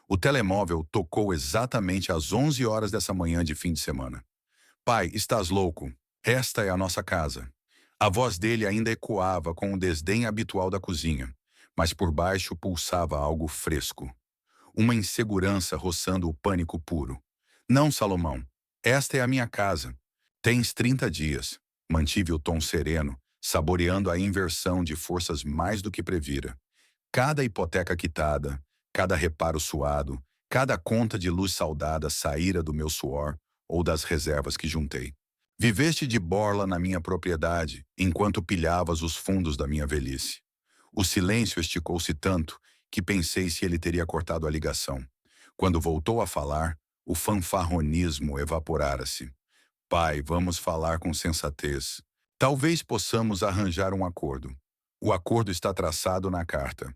O telemóvel tocou exatamente às 11 horas dessa manhã de fim de semana. Pai, estás louco? Esta é a nossa casa. A voz dele ainda ecoava com o desdém habitual da cozinha, mas por baixo pulsava algo fresco. Uma insegurança roçando o pânico puro. Não, Salomão. Esta é a minha casa. Tens 30 dias. Mantive o tom sereno, saboreando a inversão de forças mais do que previra. Cada hipoteca quitada, cada reparo suado, cada conta de luz saldada saíra do meu suor ou das reservas que juntei. Viveste de borla na minha propriedade, enquanto pilhavas os fundos da minha velhice. O silêncio esticou-se tanto que pensei se ele teria cortado a ligação. Quando voltou a falar, o fanfarronismo evaporara-se. Pai, vamos falar com sensatez. Talvez possamos arranjar um acordo. O acordo está traçado na carta.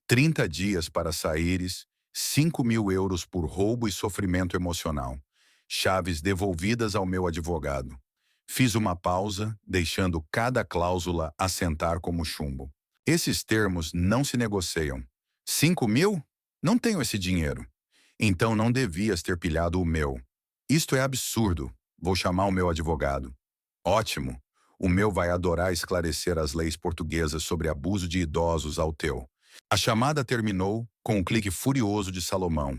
30 dias para saíres, 5.000 euros por roubo e sofrimento emocional. Chaves devolvidas ao meu advogado. Fiz uma pausa, deixando cada cláusula assentar como chumbo. Esses termos não se negociam. 5.000? Não tenho esse dinheiro. Então não devias ter pilhado o meu. Isto é absurdo. Vou chamar o meu advogado. Ótimo. O meu vai adorar esclarecer as leis portuguesas sobre abuso de idosos ao teu. A chamada terminou com um clique furioso de Salomão,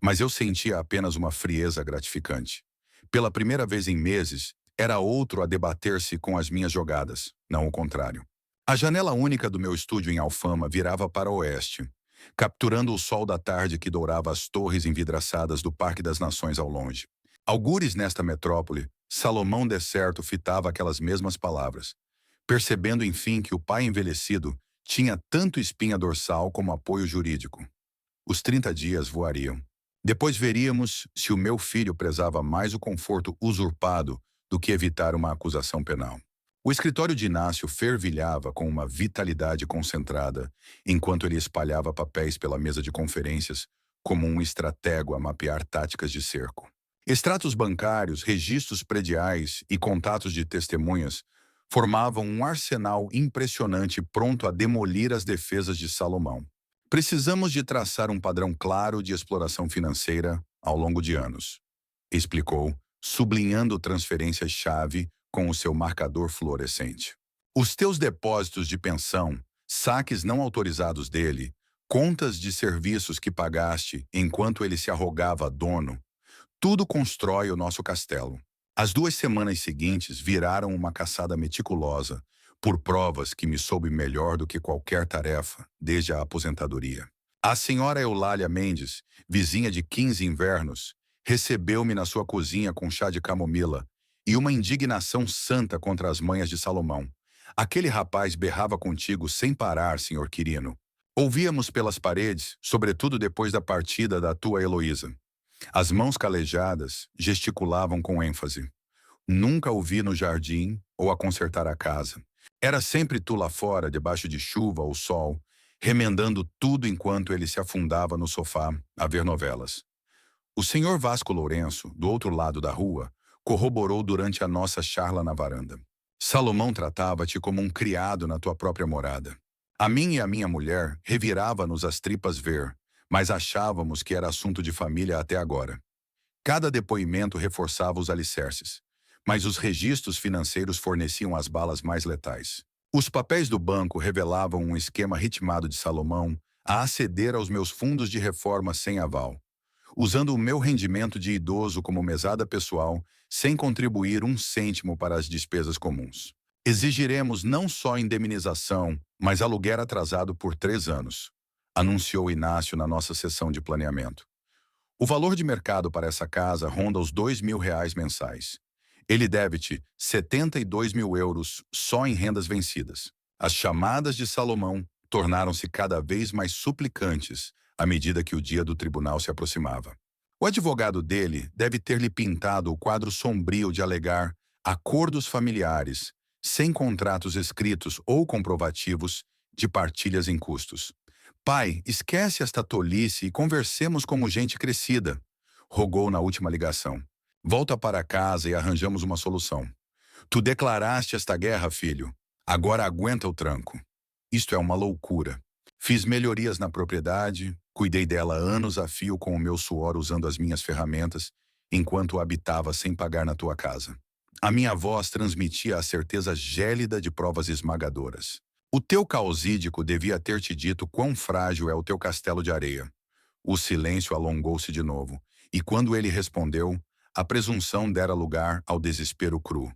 mas eu sentia apenas uma frieza gratificante. Pela primeira vez em meses, era outro a debater-se com as minhas jogadas, não o contrário. A janela única do meu estúdio em Alfama virava para o oeste, capturando o sol da tarde que dourava as torres envidraçadas do Parque das Nações ao longe. Algures nesta metrópole, Salomão decerto fitava aquelas mesmas palavras, percebendo enfim que o pai envelhecido tinha tanto espinha dorsal como apoio jurídico. Os 30 dias voariam. Depois veríamos se o meu filho prezava mais o conforto usurpado do que evitar uma acusação penal. O escritório de Inácio fervilhava com uma vitalidade concentrada, enquanto ele espalhava papéis pela mesa de conferências, como um estratego a mapear táticas de cerco. Extratos bancários, registros prediais e contatos de testemunhas formavam um arsenal impressionante pronto a demolir as defesas de Salomão. Precisamos de traçar um padrão claro de exploração financeira ao longo de anos, explicou, sublinhando transferências-chave com o seu marcador fluorescente. Os teus depósitos de pensão, saques não autorizados dele, contas de serviços que pagaste enquanto ele se arrogava dono, tudo constrói o nosso castelo. As 2 semanas seguintes viraram uma caçada meticulosa, por provas que me soube melhor do que qualquer tarefa, desde a aposentadoria. A senhora Eulália Mendes, vizinha de 15 invernos, recebeu-me na sua cozinha com chá de camomila e uma indignação santa contra as manhas de Salomão. Aquele rapaz berrava contigo sem parar, senhor Quirino. Ouvíamos pelas paredes, sobretudo depois da partida da tua Heloísa. As mãos calejadas gesticulavam com ênfase. Nunca o vi no jardim ou a consertar a casa. Era sempre tu lá fora, debaixo de chuva ou sol, remendando tudo enquanto ele se afundava no sofá a ver novelas. O senhor Vasco Lourenço, do outro lado da rua, corroborou durante a nossa charla na varanda. Salomão tratava-te como um criado na tua própria morada. A mim e a minha mulher revirava-nos as tripas ver, mas achávamos que era assunto de família até agora. Cada depoimento reforçava os alicerces, mas os registros financeiros forneciam as balas mais letais. Os papéis do banco revelavam um esquema ritmado de Salomão a aceder aos meus fundos de reforma sem aval, usando o meu rendimento de idoso como mesada pessoal, sem contribuir um cêntimo para as despesas comuns. Exigiremos não só indemnização, mas aluguer atrasado por 3 anos, anunciou Inácio na nossa sessão de planeamento. O valor de mercado para essa casa ronda os R$ 2.000 mensais. Ele deve-te 72 mil euros só em rendas vencidas. As chamadas de Salomão tornaram-se cada vez mais suplicantes à medida que o dia do tribunal se aproximava. O advogado dele deve ter-lhe pintado o quadro sombrio de alegar acordos familiares, sem contratos escritos ou comprovativos de partilhas em custos. Pai, esquece esta tolice e conversemos como gente crescida, rogou na última ligação. Volta para casa e arranjamos uma solução. Tu declaraste esta guerra, filho. Agora aguenta o tranco. Isto é uma loucura. Fiz melhorias na propriedade, cuidei dela anos a fio com o meu suor usando as minhas ferramentas, enquanto habitava sem pagar na tua casa. A minha voz transmitia a certeza gélida de provas esmagadoras. O teu causídico devia ter te dito quão frágil é o teu castelo de areia. O silêncio alongou-se de novo, e quando ele respondeu, a presunção dera lugar ao desespero cru.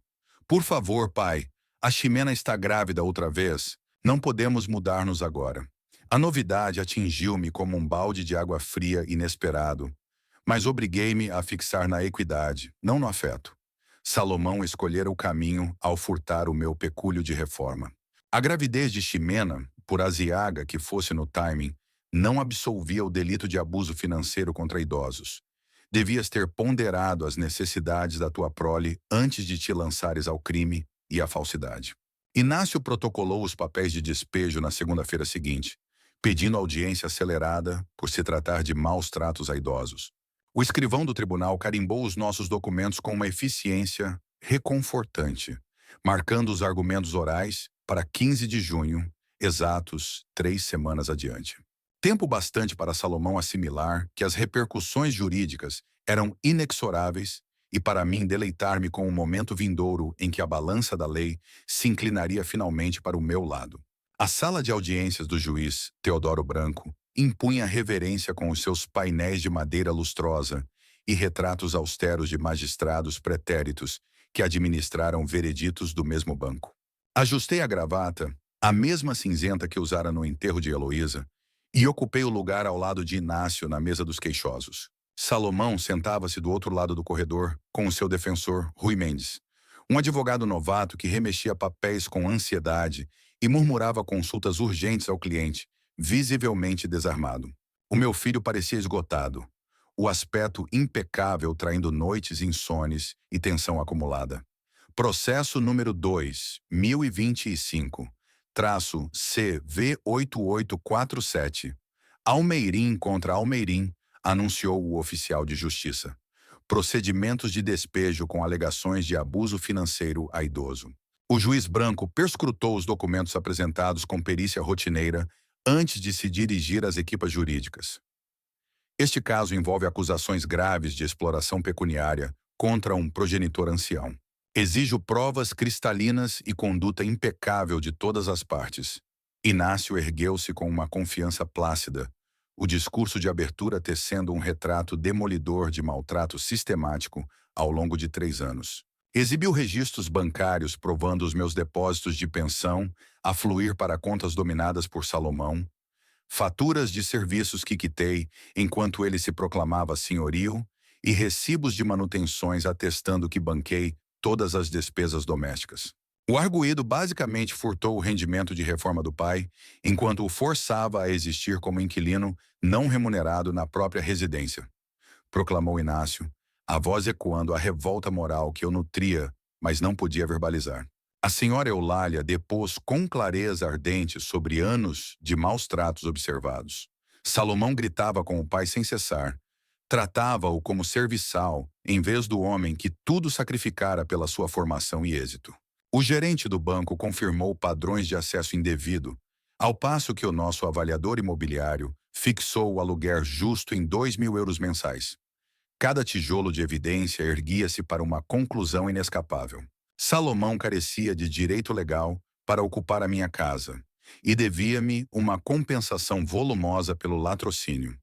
Por favor, pai, a Ximena está grávida outra vez. Não podemos mudar-nos agora. A novidade atingiu-me como um balde de água fria inesperado, mas obriguei-me a fixar na equidade, não no afeto. Salomão escolhera o caminho ao furtar o meu pecúlio de reforma. A gravidez de Ximena, por aziaga que fosse no timing, não absolvia o delito de abuso financeiro contra idosos. Devias ter ponderado as necessidades da tua prole antes de te lançares ao crime e à falsidade. Inácio protocolou os papéis de despejo na segunda-feira seguinte, pedindo audiência acelerada por se tratar de maus tratos a idosos. O escrivão do tribunal carimbou os nossos documentos com uma eficiência reconfortante, marcando os argumentos orais para 15 de junho, exatos 3 semanas adiante. Tempo bastante para Salomão assimilar que as repercussões jurídicas eram inexoráveis e para mim deleitar-me com o momento vindouro em que a balança da lei se inclinaria finalmente para o meu lado. A sala de audiências do juiz, Teodoro Branco, impunha reverência com os seus painéis de madeira lustrosa e retratos austeros de magistrados pretéritos que administraram vereditos do mesmo banco. Ajustei a gravata, a mesma cinzenta que usara no enterro de Heloísa, e ocupei o lugar ao lado de Inácio na mesa dos queixosos. Salomão sentava-se do outro lado do corredor com o seu defensor, Rui Mendes, um advogado novato que remexia papéis com ansiedade e murmurava consultas urgentes ao cliente, visivelmente desarmado. O meu filho parecia esgotado, o aspecto impecável traindo noites insones e tensão acumulada. Processo número 2, 1025, traço CV8847. Almeirim contra Almeirim, anunciou o oficial de justiça. Procedimentos de despejo com alegações de abuso financeiro a idoso. O juiz Branco perscrutou os documentos apresentados com perícia rotineira antes de se dirigir às equipas jurídicas. Este caso envolve acusações graves de exploração pecuniária contra um progenitor ancião. Exijo provas cristalinas e conduta impecável de todas as partes. Inácio ergueu-se com uma confiança plácida, o discurso de abertura tecendo um retrato demolidor de maltrato sistemático ao longo de 3 anos. Exibiu registros bancários provando os meus depósitos de pensão a fluir para contas dominadas por Salomão, faturas de serviços que quitei enquanto ele se proclamava senhorio e recibos de manutenções atestando que banquei todas as despesas domésticas. O arguido basicamente furtou o rendimento de reforma do pai, enquanto o forçava a existir como inquilino não remunerado na própria residência. Proclamou Inácio, a voz ecoando a revolta moral que eu nutria, mas não podia verbalizar. A senhora Eulália depôs com clareza ardente sobre anos de maus tratos observados. Salomão gritava com o pai sem cessar. Tratava-o como serviçal, em vez do homem que tudo sacrificara pela sua formação e êxito. O gerente do banco confirmou padrões de acesso indevido, ao passo que o nosso avaliador imobiliário fixou o aluguer justo em 2.000 euros mensais. Cada tijolo de evidência erguia-se para uma conclusão inescapável. Salomão carecia de direito legal para ocupar a minha casa e devia-me uma compensação volumosa pelo latrocínio.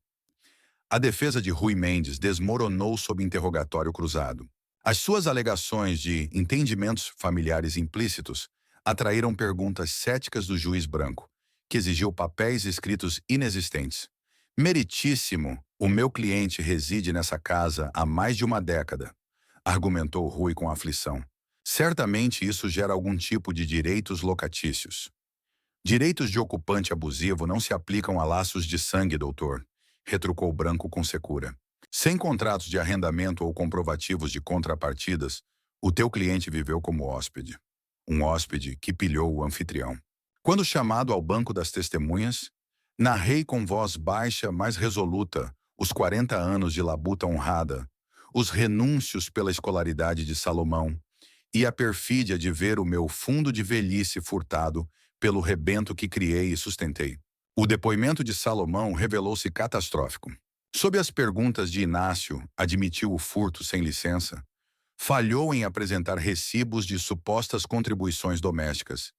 A defesa de Rui Mendes desmoronou sob interrogatório cruzado. As suas alegações de entendimentos familiares implícitos atraíram perguntas céticas do juiz branco, que exigiu papéis escritos inexistentes. Meritíssimo, o meu cliente reside nessa casa há mais de uma década, argumentou Rui com aflição. Certamente isso gera algum tipo de direitos locatícios. Direitos de ocupante abusivo não se aplicam a laços de sangue, doutor, retrucou Branco com secura. Sem contratos de arrendamento ou comprovativos de contrapartidas, o teu cliente viveu como hóspede. Um hóspede que pilhou o anfitrião. Quando chamado ao banco das testemunhas, narrei com voz baixa, mas resoluta, os 40 anos de labuta honrada, os renúncios pela escolaridade de Salomão e a perfídia de ver o meu fundo de velhice furtado pelo rebento que criei e sustentei. O depoimento de Salomão revelou-se catastrófico. Sob as perguntas de Inácio, admitiu o furto sem licença, falhou em apresentar recibos de supostas contribuições domésticas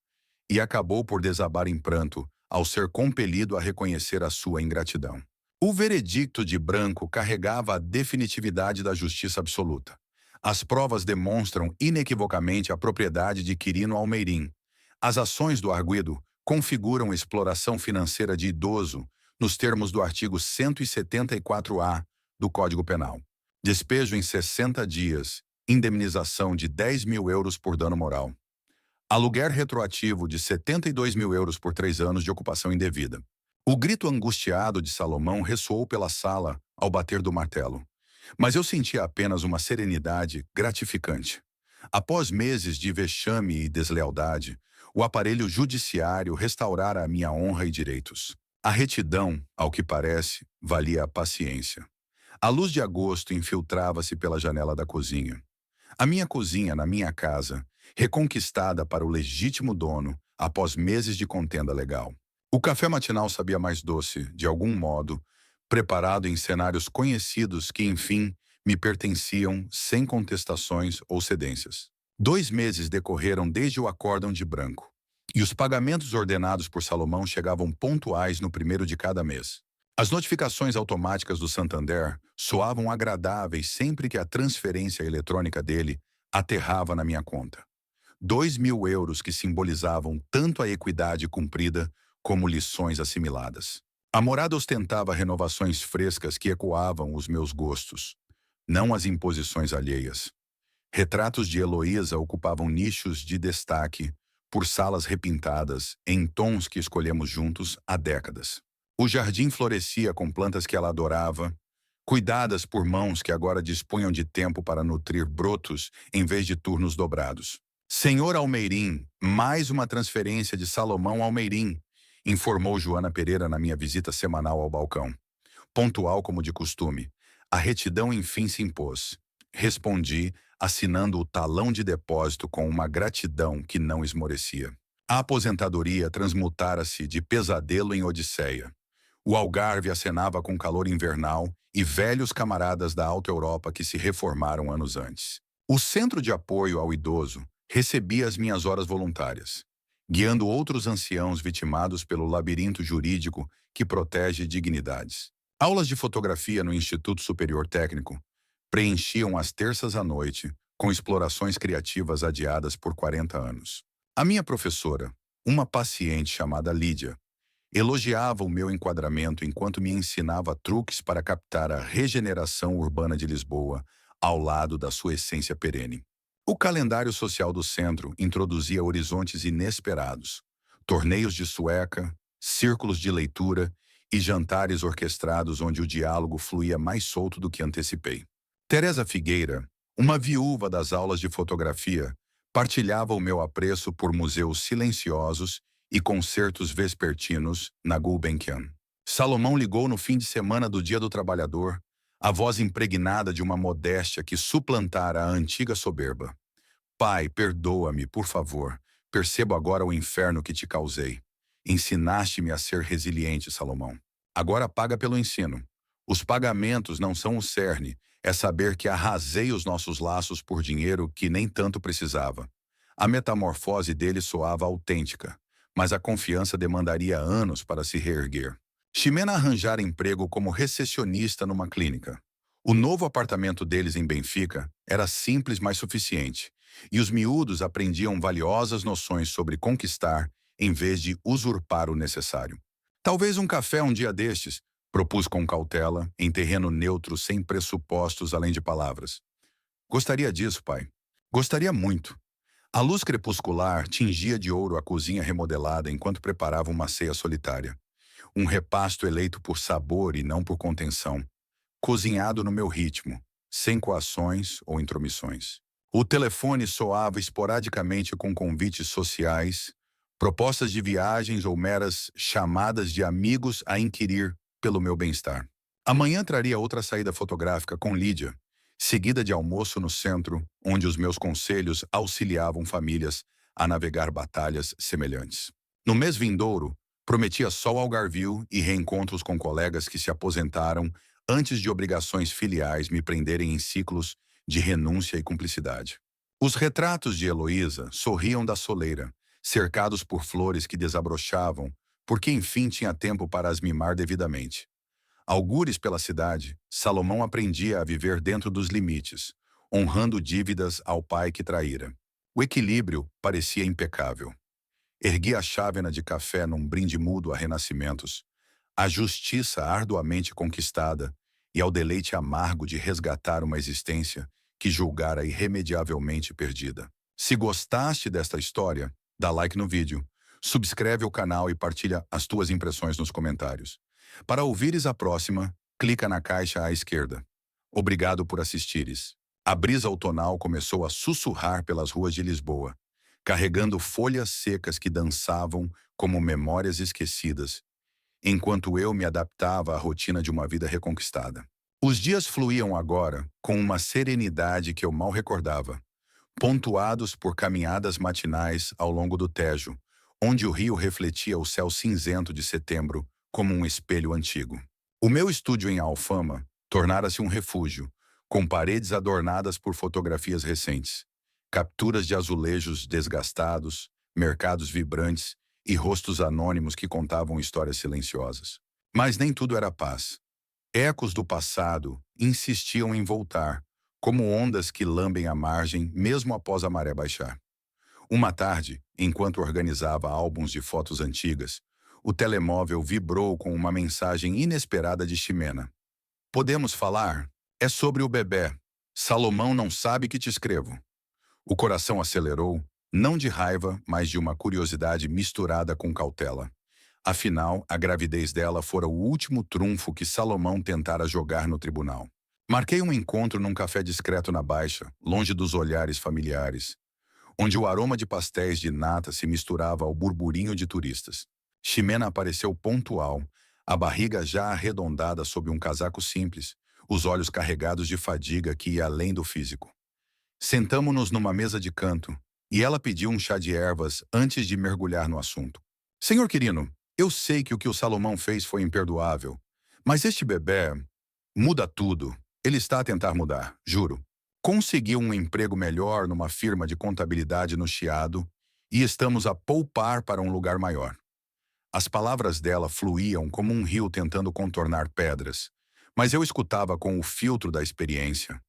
e acabou por desabar em pranto ao ser compelido a reconhecer a sua ingratidão. O veredicto de Branco carregava a definitividade da justiça absoluta. As provas demonstram inequivocamente a propriedade de Quirino Almeirim. As ações do arguido configuram exploração financeira de idoso nos termos do artigo 174-A do Código Penal. Despejo em 60 dias, indemnização de 10 mil euros por dano moral. Aluguer retroativo de 72 mil euros por 3 anos de ocupação indevida. O grito angustiado de Salomão ressoou pela sala ao bater do martelo. Mas eu sentia apenas uma serenidade gratificante. Após meses de vexame e deslealdade, o aparelho judiciário restaurara a minha honra e direitos. A retidão, ao que parece, valia a paciência. A luz de agosto infiltrava-se pela janela da cozinha. A minha cozinha na minha casa, reconquistada para o legítimo dono após meses de contenda legal. O café matinal sabia mais doce, de algum modo, preparado em cenários conhecidos que, enfim, me pertenciam sem contestações ou cedências. 2 meses decorreram desde o acórdão de Branco, e os pagamentos ordenados por Salomão chegavam pontuais no primeiro de cada mês. As notificações automáticas do Santander soavam agradáveis sempre que a transferência eletrônica dele aterrava na minha conta. 2 mil euros que simbolizavam tanto a equidade cumprida como lições assimiladas. A morada ostentava renovações frescas que ecoavam os meus gostos, não as imposições alheias. Retratos de Heloísa ocupavam nichos de destaque por salas repintadas em tons que escolhemos juntos há décadas. O jardim florescia com plantas que ela adorava, cuidadas por mãos que agora dispunham de tempo para nutrir brotos em vez de turnos dobrados. Senhor Almeirim, mais uma transferência de Salomão Almeirim, informou Joana Pereira na minha visita semanal ao balcão. Pontual como de costume, a retidão enfim se impôs. Respondi, assinando o talão de depósito com uma gratidão que não esmorecia. A aposentadoria transmutara-se de pesadelo em odisseia. O Algarve acenava com calor invernal e velhos camaradas da Alta Europa que se reformaram anos antes. O Centro de Apoio ao Idoso recebia as minhas horas voluntárias, guiando outros anciãos vitimados pelo labirinto jurídico que protege dignidades. Aulas de fotografia no Instituto Superior Técnico preenchiam as terças à noite com explorações criativas adiadas por 40 anos. A minha professora, uma paciente chamada Lídia, elogiava o meu enquadramento enquanto me ensinava truques para captar a regeneração urbana de Lisboa ao lado da sua essência perene. O calendário social do centro introduzia horizontes inesperados, torneios de sueca, círculos de leitura e jantares orquestrados onde o diálogo fluía mais solto do que antecipei. Teresa Figueira, uma viúva das aulas de fotografia, partilhava o meu apreço por museus silenciosos e concertos vespertinos na Gulbenkian. Salomão ligou no fim de semana do Dia do Trabalhador, a voz impregnada de uma modéstia que suplantara a antiga soberba. Pai, perdoa-me, por favor. Percebo agora o inferno que te causei. Ensinaste-me a ser resiliente, Salomão. Agora paga pelo ensino. Os pagamentos não são o cerne, É saber que arrasei os nossos laços por dinheiro que nem tanto precisava. A metamorfose dele soava autêntica, mas a confiança demandaria anos para se reerguer. Ximena arranjara emprego como recepcionista numa clínica. O novo apartamento deles em Benfica era simples, mas suficiente, e os miúdos aprendiam valiosas noções sobre conquistar em vez de usurpar o necessário. Talvez um café um dia destes, propus com cautela, em terreno neutro sem pressupostos além de palavras. Gostaria disso, pai. Gostaria muito. A luz crepuscular tingia de ouro a cozinha remodelada enquanto preparava uma ceia solitária. Um repasto eleito por sabor e não por contenção. Cozinhado no meu ritmo, sem coações ou intromissões. O telefone soava esporadicamente com convites sociais, propostas de viagens ou meras chamadas de amigos a inquirir pelo meu bem-estar. Amanhã traria outra saída fotográfica com Lídia, seguida de almoço no centro, onde os meus conselhos auxiliavam famílias a navegar batalhas semelhantes. No mês vindouro, prometia sol algarvio e reencontros com colegas que se aposentaram antes de obrigações filiais me prenderem em ciclos de renúncia e cumplicidade. Os retratos de Heloísa sorriam da soleira, cercados por flores que desabrochavam, porque enfim tinha tempo para as mimar devidamente. Algures pela cidade, Salomão aprendia a viver dentro dos limites, honrando dívidas ao pai que traíra. O equilíbrio parecia impecável. Ergui a chávena de café num brinde mudo a renascimentos, à justiça arduamente conquistada e ao deleite amargo de resgatar uma existência que julgara irremediavelmente perdida. Se gostaste desta história, dá like no vídeo, subscreve o canal e partilha as tuas impressões nos comentários. Para ouvires a próxima, clica na caixa à esquerda. Obrigado por assistires. A brisa outonal começou a sussurrar pelas ruas de Lisboa, carregando folhas secas que dançavam como memórias esquecidas, enquanto eu me adaptava à rotina de uma vida reconquistada. Os dias fluíam agora com uma serenidade que eu mal recordava, pontuados por caminhadas matinais ao longo do Tejo, onde o rio refletia o céu cinzento de setembro como um espelho antigo. O meu estúdio em Alfama tornara-se um refúgio, com paredes adornadas por fotografias recentes, capturas de azulejos desgastados, mercados vibrantes e rostos anônimos que contavam histórias silenciosas. Mas nem tudo era paz. Ecos do passado insistiam em voltar, como ondas que lambem a margem mesmo após a maré baixar. Uma tarde, enquanto organizava álbuns de fotos antigas, o telemóvel vibrou com uma mensagem inesperada de Ximena. Podemos falar? É sobre o bebê. Salomão não sabe que te escrevo. O coração acelerou, não de raiva, mas de uma curiosidade misturada com cautela. Afinal, a gravidez dela fora o último trunfo que Salomão tentara jogar no tribunal. Marquei um encontro num café discreto na Baixa, longe dos olhares familiares, onde o aroma de pastéis de nata se misturava ao burburinho de turistas. Ximena apareceu pontual, a barriga já arredondada sob um casaco simples, os olhos carregados de fadiga que ia além do físico. Sentamo-nos numa mesa de canto, e ela pediu um chá de ervas antes de mergulhar no assunto. Senhor Quirino, eu sei que o Salomão fez foi imperdoável, mas este bebê muda tudo. Ele está a tentar mudar, juro. Conseguiu um emprego melhor numa firma de contabilidade no Chiado e estamos a poupar para um lugar maior. As palavras dela fluíam como um rio tentando contornar pedras, mas eu escutava com o filtro da experiência.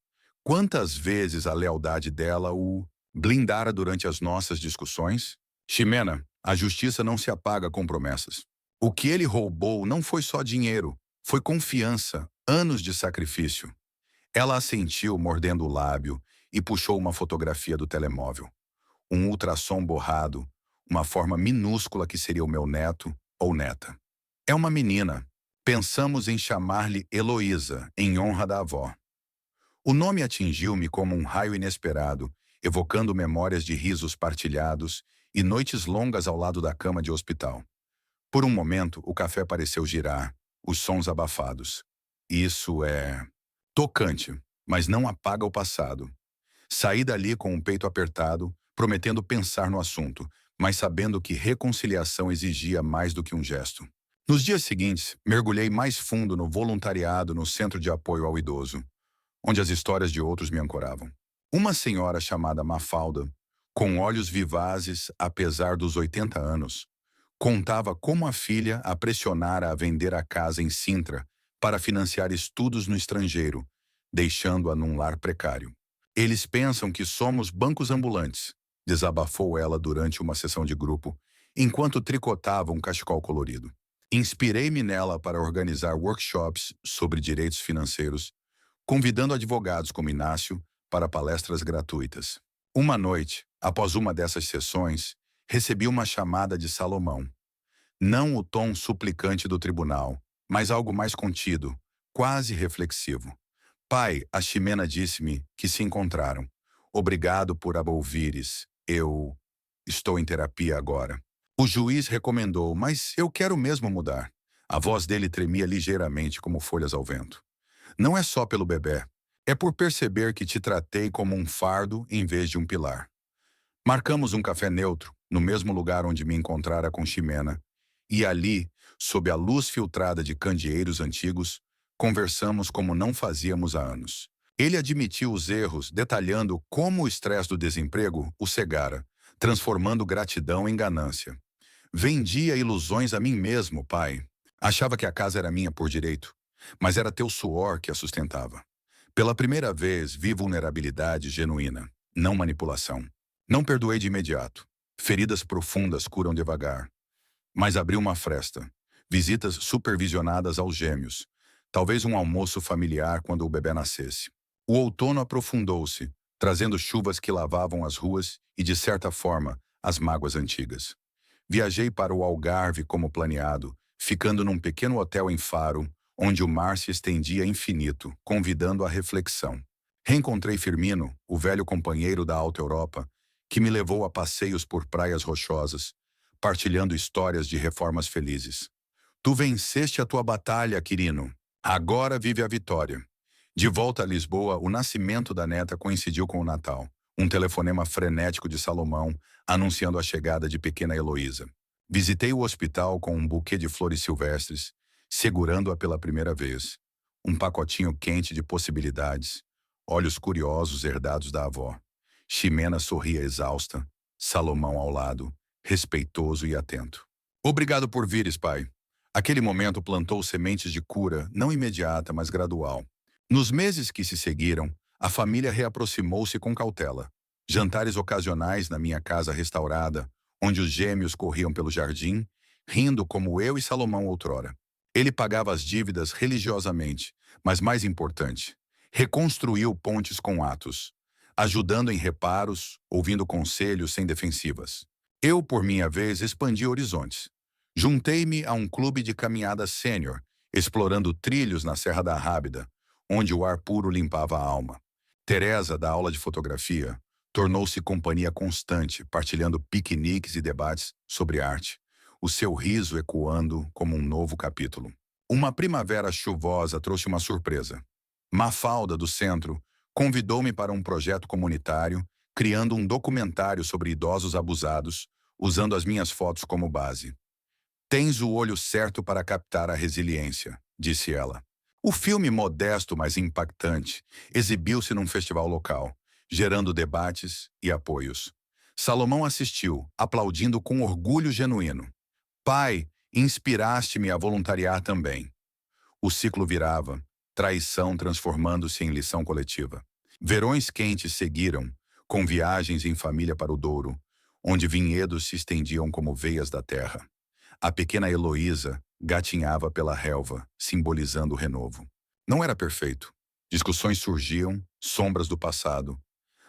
Quantas vezes a lealdade dela o blindara durante as nossas discussões? Ximena, a justiça não se apaga com promessas. O que ele roubou não foi só dinheiro, foi confiança, anos de sacrifício. Ela assentiu mordendo o lábio e puxou uma fotografia do telemóvel. Um ultrassom borrado, uma forma minúscula que seria o meu neto ou neta. É uma menina. Pensamos em chamar-lhe Heloísa, em honra da avó. O nome atingiu-me como um raio inesperado, evocando memórias de risos partilhados e noites longas ao lado da cama de hospital. Por um momento, o café pareceu girar, os sons abafados. Isso é tocante, mas não apaga o passado. Saí dali com o peito apertado, prometendo pensar no assunto, mas sabendo que reconciliação exigia mais do que um gesto. Nos dias seguintes, mergulhei mais fundo no voluntariado no Centro de Apoio ao Idoso. onde as histórias de outros me ancoravam. Uma senhora chamada Mafalda, com olhos vivazes apesar dos 80 anos, contava como a filha a pressionara a vender a casa em Sintra para financiar estudos no estrangeiro, deixando-a num lar precário. Eles pensam que somos bancos ambulantes, desabafou ela durante uma sessão de grupo, enquanto tricotava um cachecol colorido. Inspirei-me nela para organizar workshops sobre direitos financeiros, convidando advogados como Inácio para palestras gratuitas. Uma noite, após uma dessas sessões, recebi uma chamada de Salomão. Não o tom suplicante do tribunal, mas algo mais contido, quase reflexivo. Pai, a Ximena disse-me que se encontraram. Obrigado por a ouvires. Eu estou em terapia agora. O juiz recomendou, mas eu quero mesmo mudar. A voz dele tremia ligeiramente como folhas ao vento. Não é só pelo bebê. É por perceber que te tratei como um fardo em vez de um pilar. Marcamos um café neutro, no mesmo lugar onde me encontrara com Ximena, e ali, sob a luz filtrada de candeeiros antigos, conversamos como não fazíamos há anos. Ele admitiu os erros, detalhando como o estresse do desemprego o cegara, transformando gratidão em ganância. Vendia ilusões a mim mesmo, pai. Achava que a casa era minha por direito, mas era teu suor que a sustentava. Pela primeira vez, vi vulnerabilidade genuína, não manipulação. Não perdoei de imediato. Feridas profundas curam devagar. Mas abri uma fresta. Visitas supervisionadas aos gêmeos. Talvez um almoço familiar quando o bebê nascesse. O outono aprofundou-se, trazendo chuvas que lavavam as ruas e, de certa forma, as mágoas antigas. Viajei para o Algarve como planeado, ficando num pequeno hotel em Faro, onde o mar se estendia infinito, convidando à reflexão. Reencontrei Firmino, o velho companheiro da Alta Europa, que me levou a passeios por praias rochosas, partilhando histórias de reformas felizes. Tu venceste a tua batalha, Quirino. Agora vive a vitória. De volta a Lisboa, o nascimento da neta coincidiu com o Natal. Um telefonema frenético de Salomão, anunciando a chegada de pequena Heloísa. Visitei o hospital com um buquê de flores silvestres, segurando-a pela primeira vez. Um pacotinho quente de possibilidades, olhos curiosos herdados da avó. Ximena sorria exausta, Salomão ao lado, respeitoso e atento. Obrigado por vires, pai. Aquele momento plantou sementes de cura, não imediata, mas gradual. Nos meses que se seguiram, a família reaproximou-se com cautela. Jantares ocasionais na minha casa restaurada, onde os gêmeos corriam pelo jardim, rindo como eu e Salomão outrora. Ele pagava as dívidas religiosamente, mas mais importante, reconstruiu pontes com atos, ajudando em reparos, ouvindo conselhos sem defensivas. Eu, por minha vez, expandi horizontes. Juntei-me a um clube de caminhada sênior, explorando trilhos na Serra da Rábida, onde o ar puro limpava a alma. Teresa, da aula de fotografia, tornou-se companhia constante, partilhando piqueniques e debates sobre arte, o seu riso ecoando como um novo capítulo. Uma primavera chuvosa trouxe uma surpresa. Mafalda, do centro, convidou-me para um projeto comunitário, criando um documentário sobre idosos abusados, usando as minhas fotos como base. Tens o olho certo para captar a resiliência, disse ela. O filme modesto, mas impactante, exibiu-se num festival local, gerando debates e apoios. Salomão assistiu, aplaudindo com orgulho genuíno. Pai, inspiraste-me a voluntariar também. O ciclo virava, traição transformando-se em lição coletiva. Verões quentes seguiram, com viagens em família para o Douro, onde vinhedos se estendiam como veias da terra. A pequena Heloísa gatinhava pela relva, simbolizando o renovo. Não era perfeito. Discussões surgiam, sombras do passado,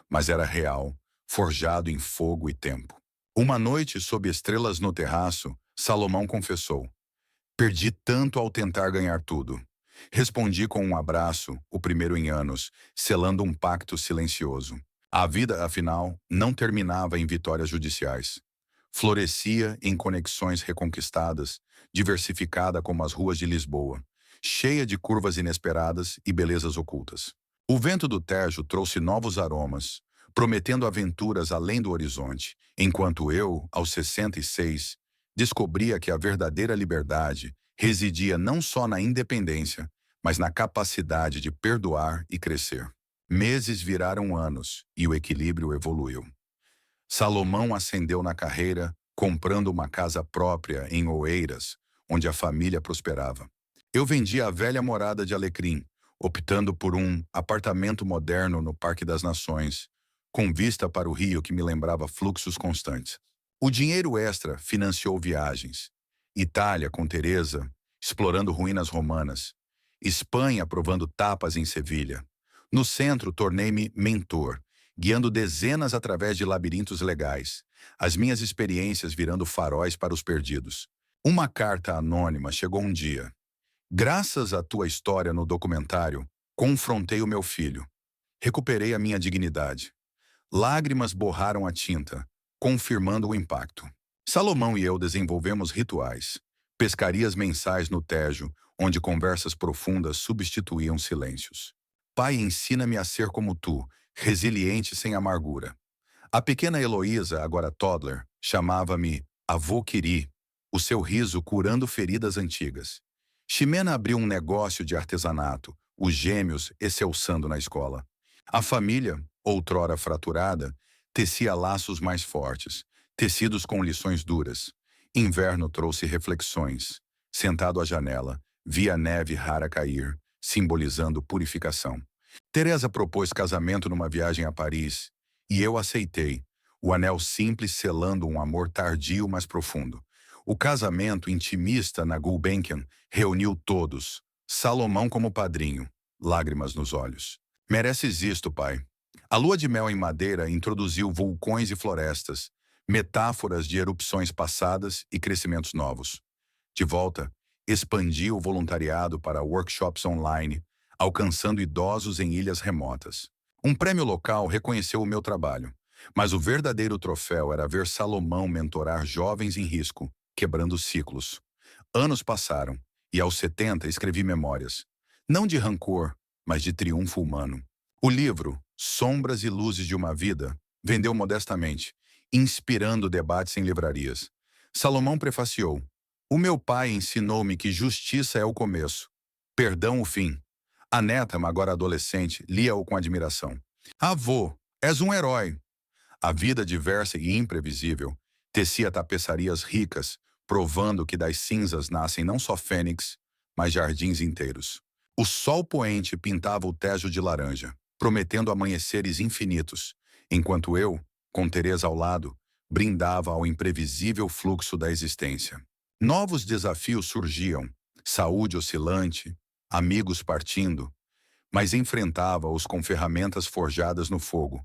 mas era real, forjado em fogo e tempo. Uma noite, sob estrelas no terraço, Salomão confessou: perdi tanto ao tentar ganhar tudo. Respondi com um abraço, o primeiro em anos, selando um pacto silencioso. A vida, afinal, não terminava em vitórias judiciais. Florescia em conexões reconquistadas, diversificada como as ruas de Lisboa, cheia de curvas inesperadas e belezas ocultas. O vento do Tejo trouxe novos aromas, prometendo aventuras além do horizonte, enquanto eu, aos 66, descobria que a verdadeira liberdade residia não só na independência, mas na capacidade de perdoar e crescer. Meses viraram anos e o equilíbrio evoluiu. Salomão ascendeu na carreira, comprando uma casa própria em Oeiras, onde a família prosperava. Eu vendi a velha morada de Alecrim, optando por um apartamento moderno no Parque das Nações, com vista para o rio que me lembrava fluxos constantes. O dinheiro extra financiou viagens. Itália com Teresa, explorando ruínas romanas. Espanha provando tapas em Sevilha. No centro, tornei-me mentor, guiando dezenas através de labirintos legais, as minhas experiências virando faróis para os perdidos. Uma carta anônima chegou um dia. Graças à tua história no documentário, confrontei o meu filho. Recuperei a minha dignidade. Lágrimas borraram a tinta, confirmando o impacto. Salomão e eu desenvolvemos rituais, pescarias mensais no Tejo, onde conversas profundas substituíam silêncios. Pai, ensina-me a ser como tu, resiliente sem amargura. A pequena Heloísa, agora toddler, chamava-me Avô Quiri, o seu riso curando feridas antigas. Ximena abriu um negócio de artesanato, os gêmeos excelçando na escola. A família, outrora fraturada, tecia laços mais fortes, tecidos com lições duras. Inverno trouxe reflexões. Sentado à janela, vi a neve rara cair, simbolizando purificação. Teresa propôs casamento numa viagem a Paris, e eu aceitei, o anel simples selando um amor tardio mas profundo. O casamento intimista na Gulbenkian reuniu todos, Salomão como padrinho, lágrimas nos olhos. Mereces isto, pai. A lua de mel em madeira introduziu vulcões e florestas, metáforas de erupções passadas e crescimentos novos. De volta, expandi o voluntariado para workshops online, alcançando idosos em ilhas remotas. Um prêmio local reconheceu o meu trabalho, mas o verdadeiro troféu era ver Salomão mentorar jovens em risco, quebrando ciclos. Anos passaram, e aos 70 escrevi memórias. Não de rancor, mas de triunfo humano. O livro, Sombras e Luzes de uma Vida, vendeu modestamente, inspirando debates em livrarias. Salomão prefaciou: o meu pai ensinou-me que justiça é o começo, perdão o fim. A neta, agora adolescente, lia-o com admiração. Avô, és um herói. A vida diversa e imprevisível tecia tapeçarias ricas, provando que das cinzas nascem não só fênix, mas jardins inteiros. O sol poente pintava o Tejo de laranja, prometendo amanheceres infinitos, enquanto eu, com Teresa ao lado, brindava ao imprevisível fluxo da existência. Novos desafios surgiam, saúde oscilante, amigos partindo, mas enfrentava-os com ferramentas forjadas no fogo,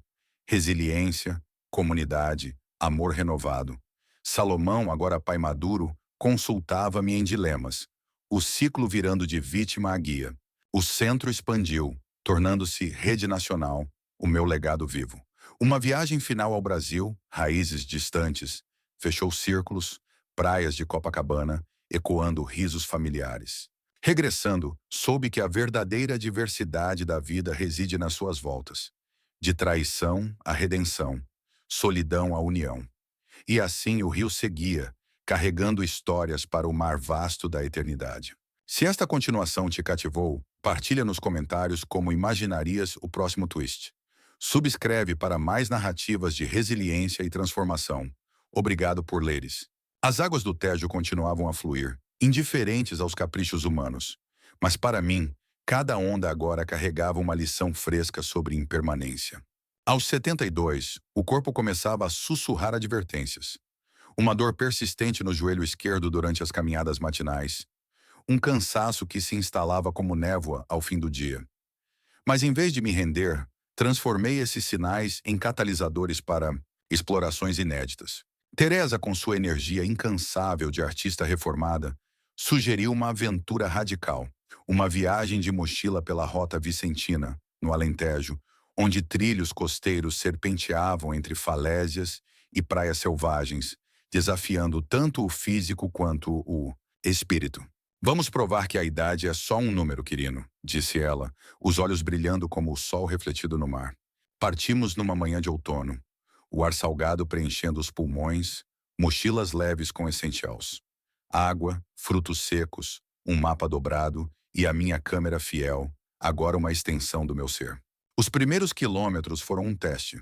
resiliência, comunidade, amor renovado. Salomão, agora pai maduro, consultava-me em dilemas, o ciclo virando de vítima a guia. O centro expandiu, tornando-se rede nacional, o meu legado vivo. Uma viagem final ao Brasil, raízes distantes, fechou círculos, praias de Copacabana, ecoando risos familiares. Regressando, soube que a verdadeira diversidade da vida reside nas suas voltas. De traição à redenção, solidão à união. E assim o rio seguia, carregando histórias para o mar vasto da eternidade. Se esta continuação te cativou, partilha nos comentários como imaginarias o próximo twist. Subscreve para mais narrativas de resiliência e transformação. Obrigado por leres. As águas do Tejo continuavam a fluir, indiferentes aos caprichos humanos. Mas para mim, cada onda agora carregava uma lição fresca sobre impermanência. Aos 72, o corpo começava a sussurrar advertências. Uma dor persistente no joelho esquerdo durante as caminhadas matinais. Um cansaço que se instalava como névoa ao fim do dia. Mas em vez de me render, transformei esses sinais em catalisadores para explorações inéditas. Teresa, com sua energia incansável de artista reformada, sugeriu uma aventura radical, uma viagem de mochila pela Rota Vicentina, no Alentejo, onde trilhos costeiros serpenteavam entre falésias e praias selvagens, desafiando tanto o físico quanto o espírito. Vamos provar que a idade é só um número, querido, disse ela, os olhos brilhando como o sol refletido no mar. Partimos numa manhã de outono, o ar salgado preenchendo os pulmões, mochilas leves com essenciais. Água, frutos secos, um mapa dobrado e a minha câmera fiel, agora uma extensão do meu ser. Os primeiros quilômetros foram um teste.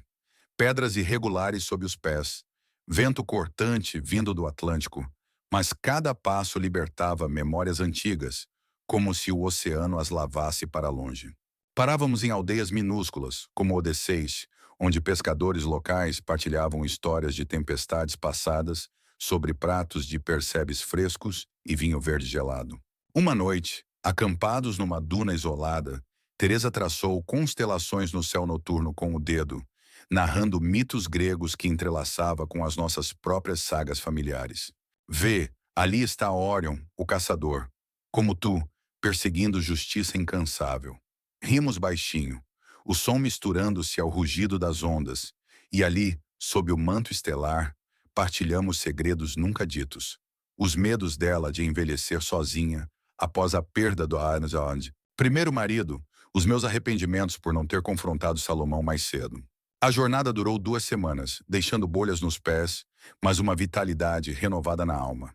Pedras irregulares sob os pés, vento cortante vindo do Atlântico, mas cada passo libertava memórias antigas, como se o oceano as lavasse para longe. Parávamos em aldeias minúsculas, como Odesseis, onde pescadores locais partilhavam histórias de tempestades passadas sobre pratos de percebes frescos e vinho verde gelado. Uma noite, acampados numa duna isolada, Teresa traçou constelações no céu noturno com o dedo, narrando mitos gregos que entrelaçava com as nossas próprias sagas familiares. Vê, ali está Órion, o caçador, como tu, perseguindo justiça incansável. Rimos baixinho, o som misturando-se ao rugido das ondas, e ali, sob o manto estelar, partilhamos segredos nunca ditos. Os medos dela de envelhecer sozinha, após a perda do Arnzond, primeiro marido, os meus arrependimentos por não ter confrontado Salomão mais cedo. A jornada durou 2 semanas, deixando bolhas nos pés, mas uma vitalidade renovada na alma.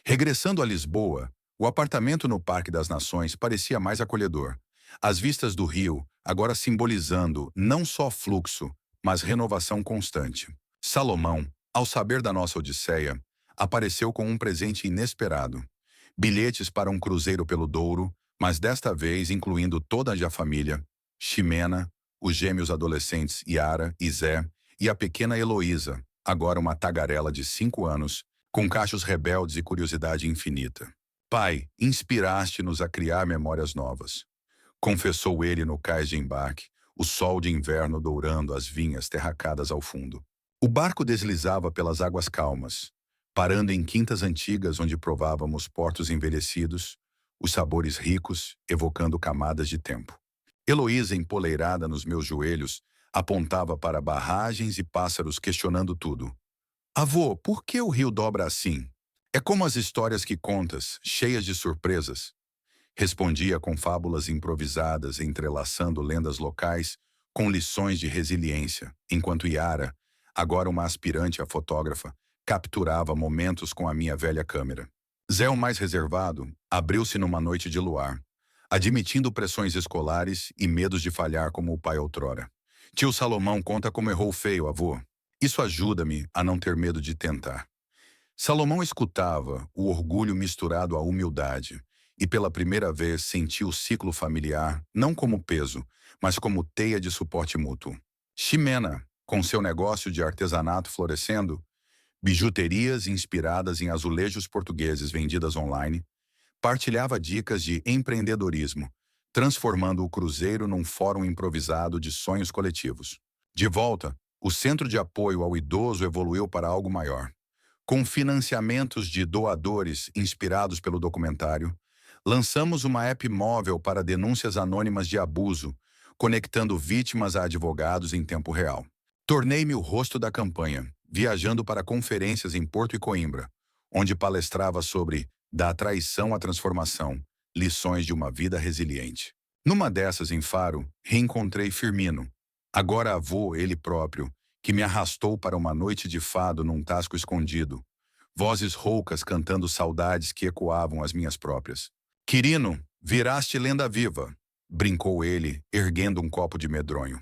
Regressando a Lisboa, o apartamento no Parque das Nações parecia mais acolhedor. As vistas do rio, agora simbolizando não só fluxo, mas renovação constante. Salomão, ao saber da nossa odisseia, apareceu com um presente inesperado. Bilhetes para um cruzeiro pelo Douro, mas desta vez incluindo toda a família, Ximena, os gêmeos adolescentes Yara e Zé, e a pequena Heloísa, agora uma tagarela de 5 anos, com cachos rebeldes e curiosidade infinita. Pai, inspiraste-nos a criar memórias novas. Confessou ele no cais de embarque, o sol de inverno dourando as vinhas terracadas ao fundo. O barco deslizava pelas águas calmas, parando em quintas antigas onde provávamos portos envelhecidos, os sabores ricos, evocando camadas de tempo. Heloísa, empoleirada nos meus joelhos, apontava para barragens e pássaros questionando tudo. Avô, por que o rio dobra assim? É como as histórias que contas, cheias de surpresas. Respondia com fábulas improvisadas, entrelaçando lendas locais com lições de resiliência, enquanto Yara, agora uma aspirante a fotógrafa, capturava momentos com a minha velha câmera. Zé, o mais reservado, abriu-se numa noite de luar, admitindo pressões escolares e medos de falhar como o pai outrora. Tio Salomão conta como errou feio, avô. Isso ajuda-me a não ter medo de tentar. Salomão escutava, o orgulho misturado à humildade, e pela primeira vez senti o ciclo familiar, não como peso, mas como teia de suporte mútuo. Ximena, com seu negócio de artesanato florescendo, bijuterias inspiradas em azulejos portugueses vendidas online, partilhava dicas de empreendedorismo, transformando o cruzeiro num fórum improvisado de sonhos coletivos. De volta, o Centro de Apoio ao Idoso evoluiu para algo maior. Com financiamentos de doadores inspirados pelo documentário, lançamos uma app móvel para denúncias anônimas de abuso, conectando vítimas a advogados em tempo real. Tornei-me o rosto da campanha, viajando para conferências em Porto e Coimbra, onde palestrava sobre da traição à transformação, lições de uma vida resiliente. Numa dessas, em Faro, reencontrei Firmino, agora avô ele próprio, que me arrastou para uma noite de fado num tasco escondido, vozes roucas cantando saudades que ecoavam as minhas próprias. Quirino, viraste lenda viva, brincou ele, erguendo um copo de medronho.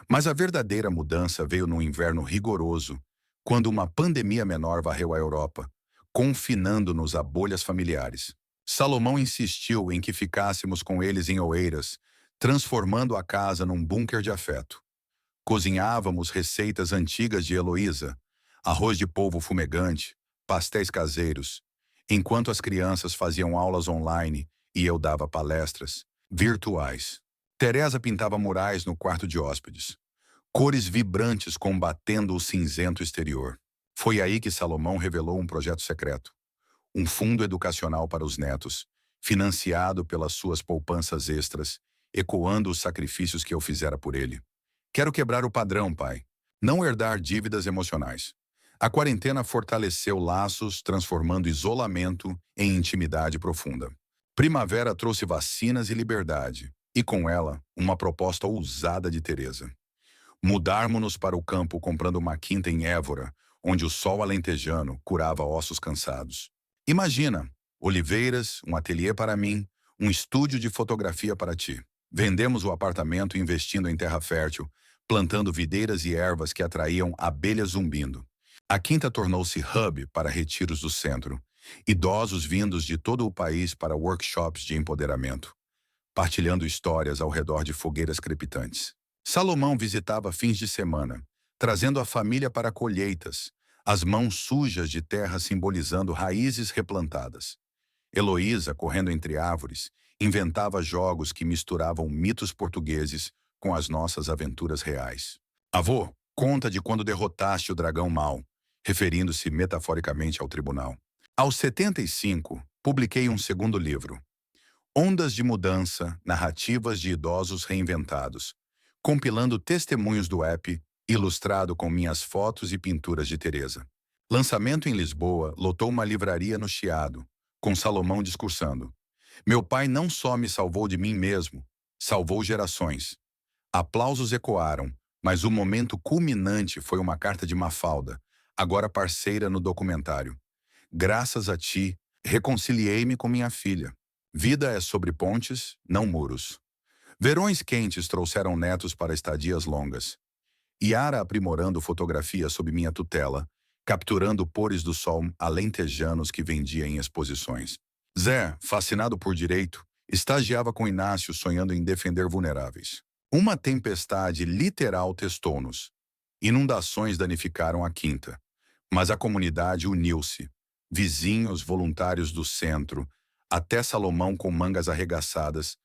Mas a verdadeira mudança veio num inverno rigoroso, quando uma pandemia menor varreu a Europa, confinando-nos a bolhas familiares. Salomão insistiu em que ficássemos com eles em Oeiras, transformando a casa num bunker de afeto. Cozinhávamos receitas antigas de Heloísa, arroz de polvo fumegante, pastéis caseiros, enquanto as crianças faziam aulas online e eu dava palestras virtuais. Teresa pintava murais no quarto de hóspedes, cores vibrantes combatendo o cinzento exterior. Foi aí que Salomão revelou um projeto secreto, um fundo educacional para os netos, financiado pelas suas poupanças extras, ecoando os sacrifícios que eu fizera por ele. Quero quebrar o padrão, pai. Não herdar dívidas emocionais. A quarentena fortaleceu laços, transformando isolamento em intimidade profunda. Primavera trouxe vacinas e liberdade, e com ela, uma proposta ousada de Teresa. Mudarmos-nos para o campo comprando uma quinta em Évora, onde o sol alentejano curava ossos cansados. Imagina, oliveiras, um ateliê para mim, um estúdio de fotografia para ti. Vendemos o apartamento investindo em terra fértil, plantando videiras e ervas que atraíam abelhas zumbindo. A quinta tornou-se hub para retiros do centro, idosos vindos de todo o país para workshops de empoderamento, partilhando histórias ao redor de fogueiras crepitantes. Salomão visitava fins de semana, trazendo a família para colheitas, as mãos sujas de terra simbolizando raízes replantadas. Heloísa, correndo entre árvores, inventava jogos que misturavam mitos portugueses com as nossas aventuras reais. Avô, conta de quando derrotaste o dragão mau, referindo-se metaforicamente ao tribunal. Aos 75, publiquei um segundo livro, Ondas de Mudança, Narrativas de Idosos Reinventados, compilando testemunhos do app, ilustrado com minhas fotos e pinturas de Teresa. Lançamento em Lisboa lotou uma livraria no Chiado, com Salomão discursando. Meu pai não só me salvou de mim mesmo, salvou gerações. Aplausos ecoaram, mas o momento culminante foi uma carta de Mafalda, agora parceira no documentário. Graças a ti, reconciliei-me com minha filha. Vida é sobre pontes, não muros. Verões quentes trouxeram netos para estadias longas. Yara aprimorando fotografia sob minha tutela, capturando pores do sol alentejanos que vendia em exposições. Zé, fascinado por direito, estagiava com Inácio sonhando em defender vulneráveis. Uma tempestade literal testou-nos. Inundações danificaram a quinta, mas a comunidade uniu-se. Vizinhos, voluntários do centro, até Salomão com mangas arregaçadas,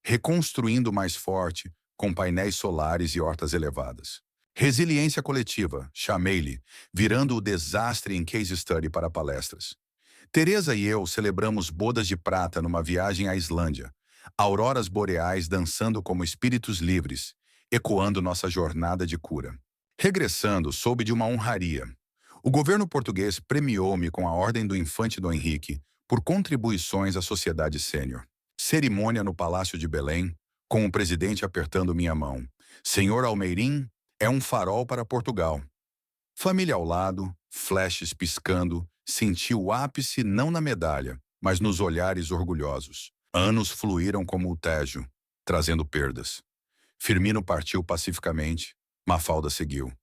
reconstruindo mais forte, com painéis solares e hortas elevadas. Resiliência coletiva, chamei-lhe, virando o desastre em case study para palestras. Teresa e eu celebramos bodas de prata numa viagem à Islândia, auroras boreais dançando como espíritos livres, ecoando nossa jornada de cura. Regressando, soube de uma honraria. O governo português premiou-me com a Ordem do Infante Dom Henrique por contribuições à sociedade sênior. Cerimônia no Palácio de Belém, com o presidente apertando minha mão. Senhor Almeirim é um farol para Portugal. Família ao lado, flashes piscando, senti o ápice não na medalha, mas nos olhares orgulhosos. Anos fluíram como o Tejo, trazendo perdas. Firmino partiu pacificamente, Mafalda seguiu.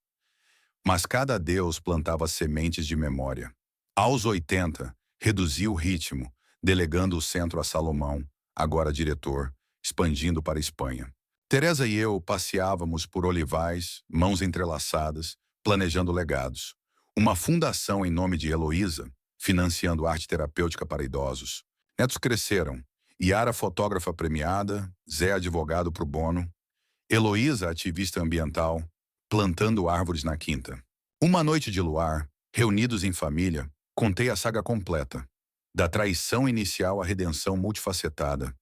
Mas cada adeus plantava sementes de memória. Aos 80, reduziu o ritmo, delegando o centro a Salomão, agora diretor, expandindo para a Espanha. Teresa e eu passeávamos por olivais, mãos entrelaçadas, planejando legados. Uma fundação em nome de Heloísa, financiando arte terapêutica para idosos. Netos cresceram. Yara, fotógrafa premiada, Zé, advogado pro bono. Heloísa, ativista ambiental, plantando árvores na quinta. Uma noite de luar, reunidos em família, contei a saga completa. Da traição inicial à redenção multifacetada.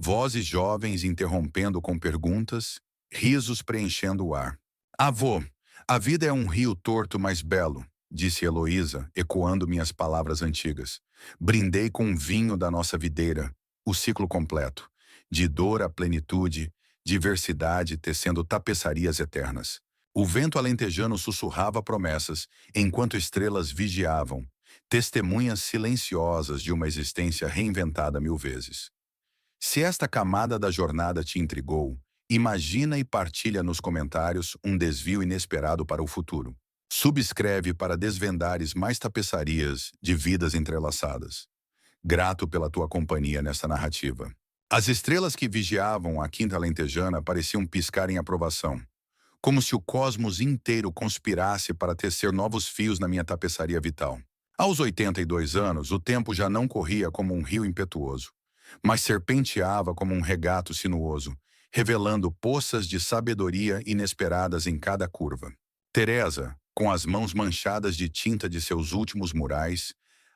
Vozes jovens interrompendo com perguntas, risos preenchendo o ar. Avô, a vida é um rio torto mais belo, disse Heloísa, ecoando minhas palavras antigas. Brindei com o vinho da nossa videira, o ciclo completo, de dor à plenitude, diversidade tecendo tapeçarias eternas. O vento alentejano sussurrava promessas, enquanto estrelas vigiavam, testemunhas silenciosas de uma existência reinventada 1000 vezes. Se esta camada da jornada te intrigou, imagina e partilha nos comentários um desvio inesperado para o futuro. Subscreve para desvendares mais tapeçarias de vidas entrelaçadas. Grato pela tua companhia nesta narrativa. As estrelas que vigiavam a Quinta Alentejana pareciam piscar em aprovação, como se o cosmos inteiro conspirasse para tecer novos fios na minha tapeçaria vital. Aos 82 anos, o tempo já não corria como um rio impetuoso, mas serpenteava como um regato sinuoso, revelando poças de sabedoria inesperadas em cada curva. Teresa, com as mãos manchadas de tinta de seus últimos murais,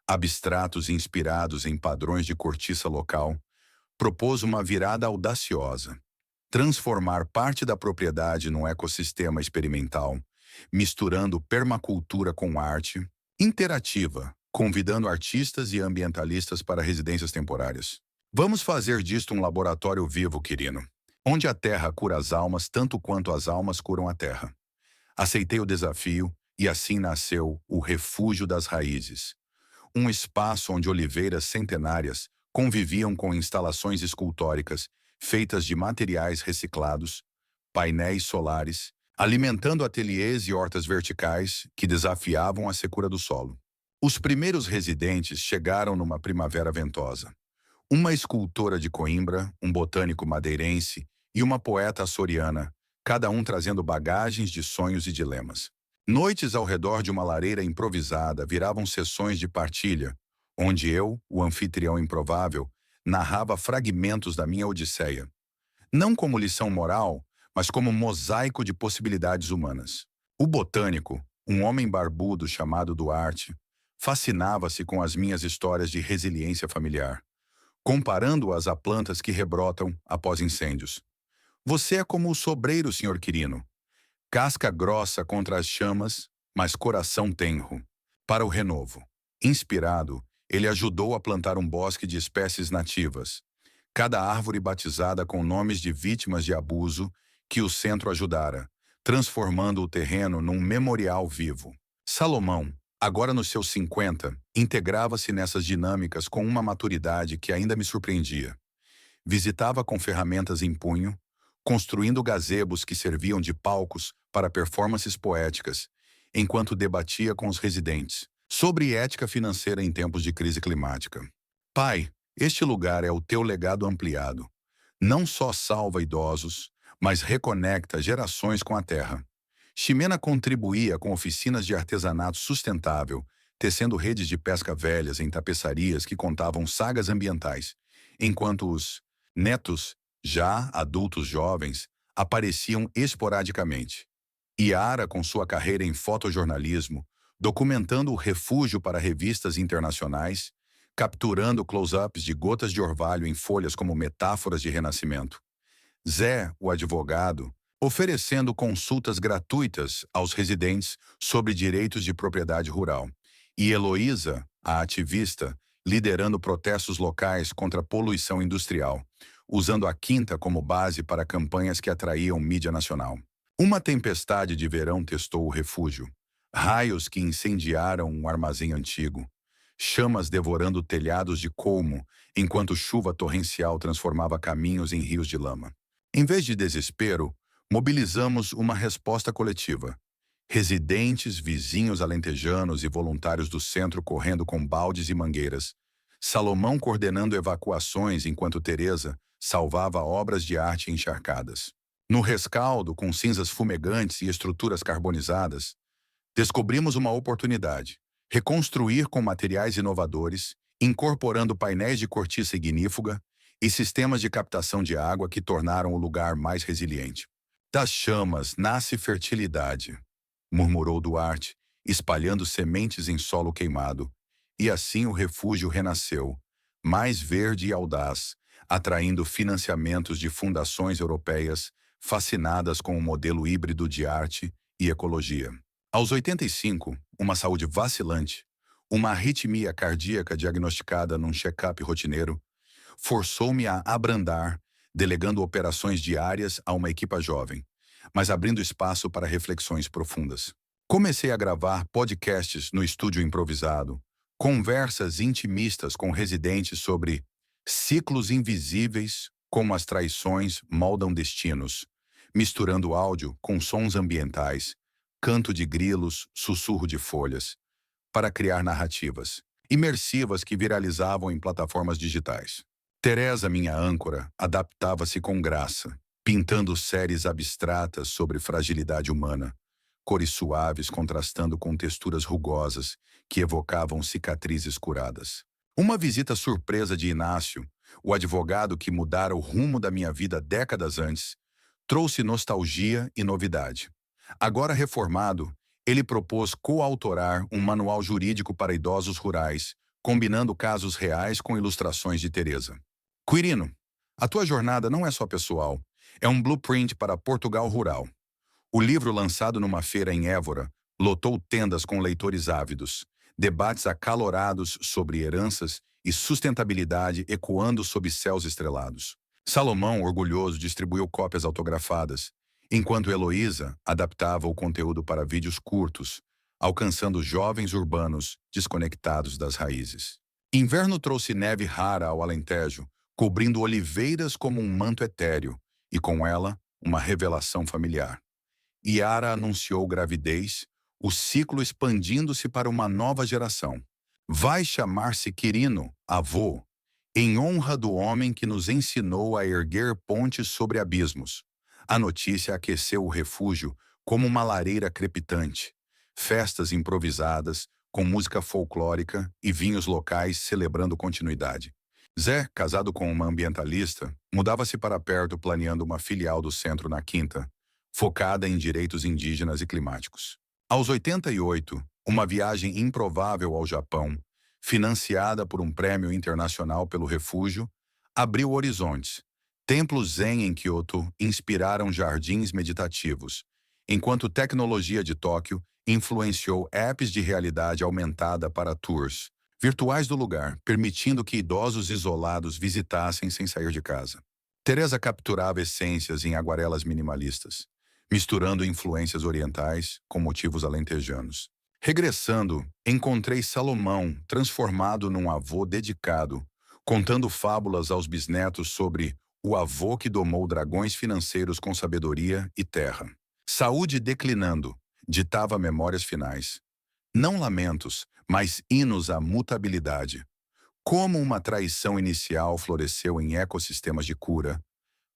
abstratos inspirados em padrões de cortiça local, propôs uma virada audaciosa. Transformar parte da propriedade num ecossistema experimental, misturando permacultura com arte, interativa, convidando artistas e ambientalistas para residências temporárias. Vamos fazer disto um laboratório vivo, Quirino, onde a terra cura as almas tanto quanto as almas curam a terra. Aceitei o desafio e assim nasceu o Refúgio das Raízes, um espaço onde oliveiras centenárias conviviam com instalações escultóricas feitas de materiais reciclados, painéis solares, alimentando ateliês e hortas verticais que desafiavam a secura do solo. Os primeiros residentes chegaram numa primavera ventosa. Uma escultora de Coimbra, um botânico madeirense e uma poeta açoriana, cada um trazendo bagagens de sonhos e dilemas. Noites ao redor de uma lareira improvisada viravam sessões de partilha, onde eu, o anfitrião improvável, narrava fragmentos da minha odisseia. Não como lição moral, mas como mosaico de possibilidades humanas. O botânico, um homem barbudo chamado Duarte, fascinava-se com as minhas histórias de resiliência familiar, comparando-as a plantas que rebrotam após incêndios. Você é como o sobreiro, senhor Quirino. Casca grossa contra as chamas, mas coração tenro. Para o renovo. Inspirado, ele ajudou a plantar um bosque de espécies nativas, cada árvore batizada com nomes de vítimas de abuso que o centro ajudara, transformando o terreno num memorial vivo. Salomão, agora nos seus 50, integrava-se nessas dinâmicas com uma maturidade que ainda me surpreendia. Visitava com ferramentas em punho, construindo gazebos que serviam de palcos para performances poéticas, enquanto debatia com os residentes sobre ética financeira em tempos de crise climática. Pai, este lugar é o teu legado ampliado. Não só salva idosos, mas reconecta gerações com a terra. Ximena contribuía com oficinas de artesanato sustentável, tecendo redes de pesca velhas em tapeçarias que contavam sagas ambientais, enquanto os netos, já adultos jovens, apareciam esporadicamente. Yara, com sua carreira em fotojornalismo, documentando o refúgio para revistas internacionais, capturando close-ups de gotas de orvalho em folhas como metáforas de renascimento. Zé, o advogado, oferecendo consultas gratuitas aos residentes sobre direitos de propriedade rural. E Heloísa, a ativista, liderando protestos locais contra a poluição industrial, usando a quinta como base para campanhas que atraíam mídia nacional. Uma tempestade de verão testou o refúgio. Raios que incendiaram um armazém antigo. Chamas devorando telhados de colmo, enquanto chuva torrencial transformava caminhos em rios de lama. Em vez de desespero, mobilizamos uma resposta coletiva. Residentes, vizinhos alentejanos e voluntários do centro correndo com baldes e mangueiras. Salomão coordenando evacuações enquanto Teresa salvava obras de arte encharcadas. No rescaldo, com cinzas fumegantes e estruturas carbonizadas, descobrimos uma oportunidade. Reconstruir com materiais inovadores, incorporando painéis de cortiça ignífuga e sistemas de captação de água que tornaram o lugar mais resiliente. Das chamas nasce fertilidade, murmurou Duarte, espalhando sementes em solo queimado, e assim o refúgio renasceu, mais verde e audaz, atraindo financiamentos de fundações europeias fascinadas com o modelo híbrido de arte e ecologia. Aos 85, uma saúde vacilante, uma arritmia cardíaca diagnosticada num check-up rotineiro, forçou-me a abrandar, delegando operações diárias a uma equipa jovem, mas abrindo espaço para reflexões profundas. Comecei a gravar podcasts no estúdio improvisado, conversas intimistas com residentes sobre ciclos invisíveis como as traições moldam destinos, misturando áudio com sons ambientais, canto de grilos, sussurro de folhas, para criar narrativas imersivas que viralizavam em plataformas digitais. Teresa, minha âncora, adaptava-se com graça, pintando séries abstratas sobre fragilidade humana, cores suaves contrastando com texturas rugosas que evocavam cicatrizes curadas. Uma visita surpresa de Inácio, o advogado que mudara o rumo da minha vida décadas antes, trouxe nostalgia e novidade. Agora reformado, ele propôs coautorar um manual jurídico para idosos rurais, combinando casos reais com ilustrações de Teresa. Quirino, a tua jornada não é só pessoal, é um blueprint para Portugal rural. O livro, lançado numa feira em Évora, lotou tendas com leitores ávidos, debates acalorados sobre heranças e sustentabilidade ecoando sob céus estrelados. Salomão, orgulhoso, distribuiu cópias autografadas, enquanto Heloísa adaptava o conteúdo para vídeos curtos, alcançando jovens urbanos desconectados das raízes. Inverno trouxe neve rara ao Alentejo, cobrindo oliveiras como um manto etéreo, e com ela, uma revelação familiar. Yara anunciou gravidez, o ciclo expandindo-se para uma nova geração. Vai chamar-se Quirino, avô, em honra do homem que nos ensinou a erguer pontes sobre abismos. A notícia aqueceu o refúgio como uma lareira crepitante. Festas improvisadas, com música folclórica e vinhos locais celebrando continuidade. Zé, casado com uma ambientalista, mudava-se para perto planeando uma filial do centro na Quinta, focada em direitos indígenas e climáticos. Aos 88, uma viagem improvável ao Japão, financiada por um prêmio internacional pelo refúgio, abriu horizontes. Templos zen em Kyoto inspiraram jardins meditativos, enquanto tecnologia de Tóquio influenciou apps de realidade aumentada para tours virtuais do lugar, permitindo que idosos isolados visitassem sem sair de casa. Teresa capturava essências em aguarelas minimalistas, misturando influências orientais com motivos alentejanos. Regressando, encontrei Salomão transformado num avô dedicado, contando fábulas aos bisnetos sobre o avô que domou dragões financeiros com sabedoria e terra. Saúde declinando, ditava memórias finais. Não lamentos, mas hinos à mutabilidade. Como uma traição inicial floresceu em ecossistemas de cura,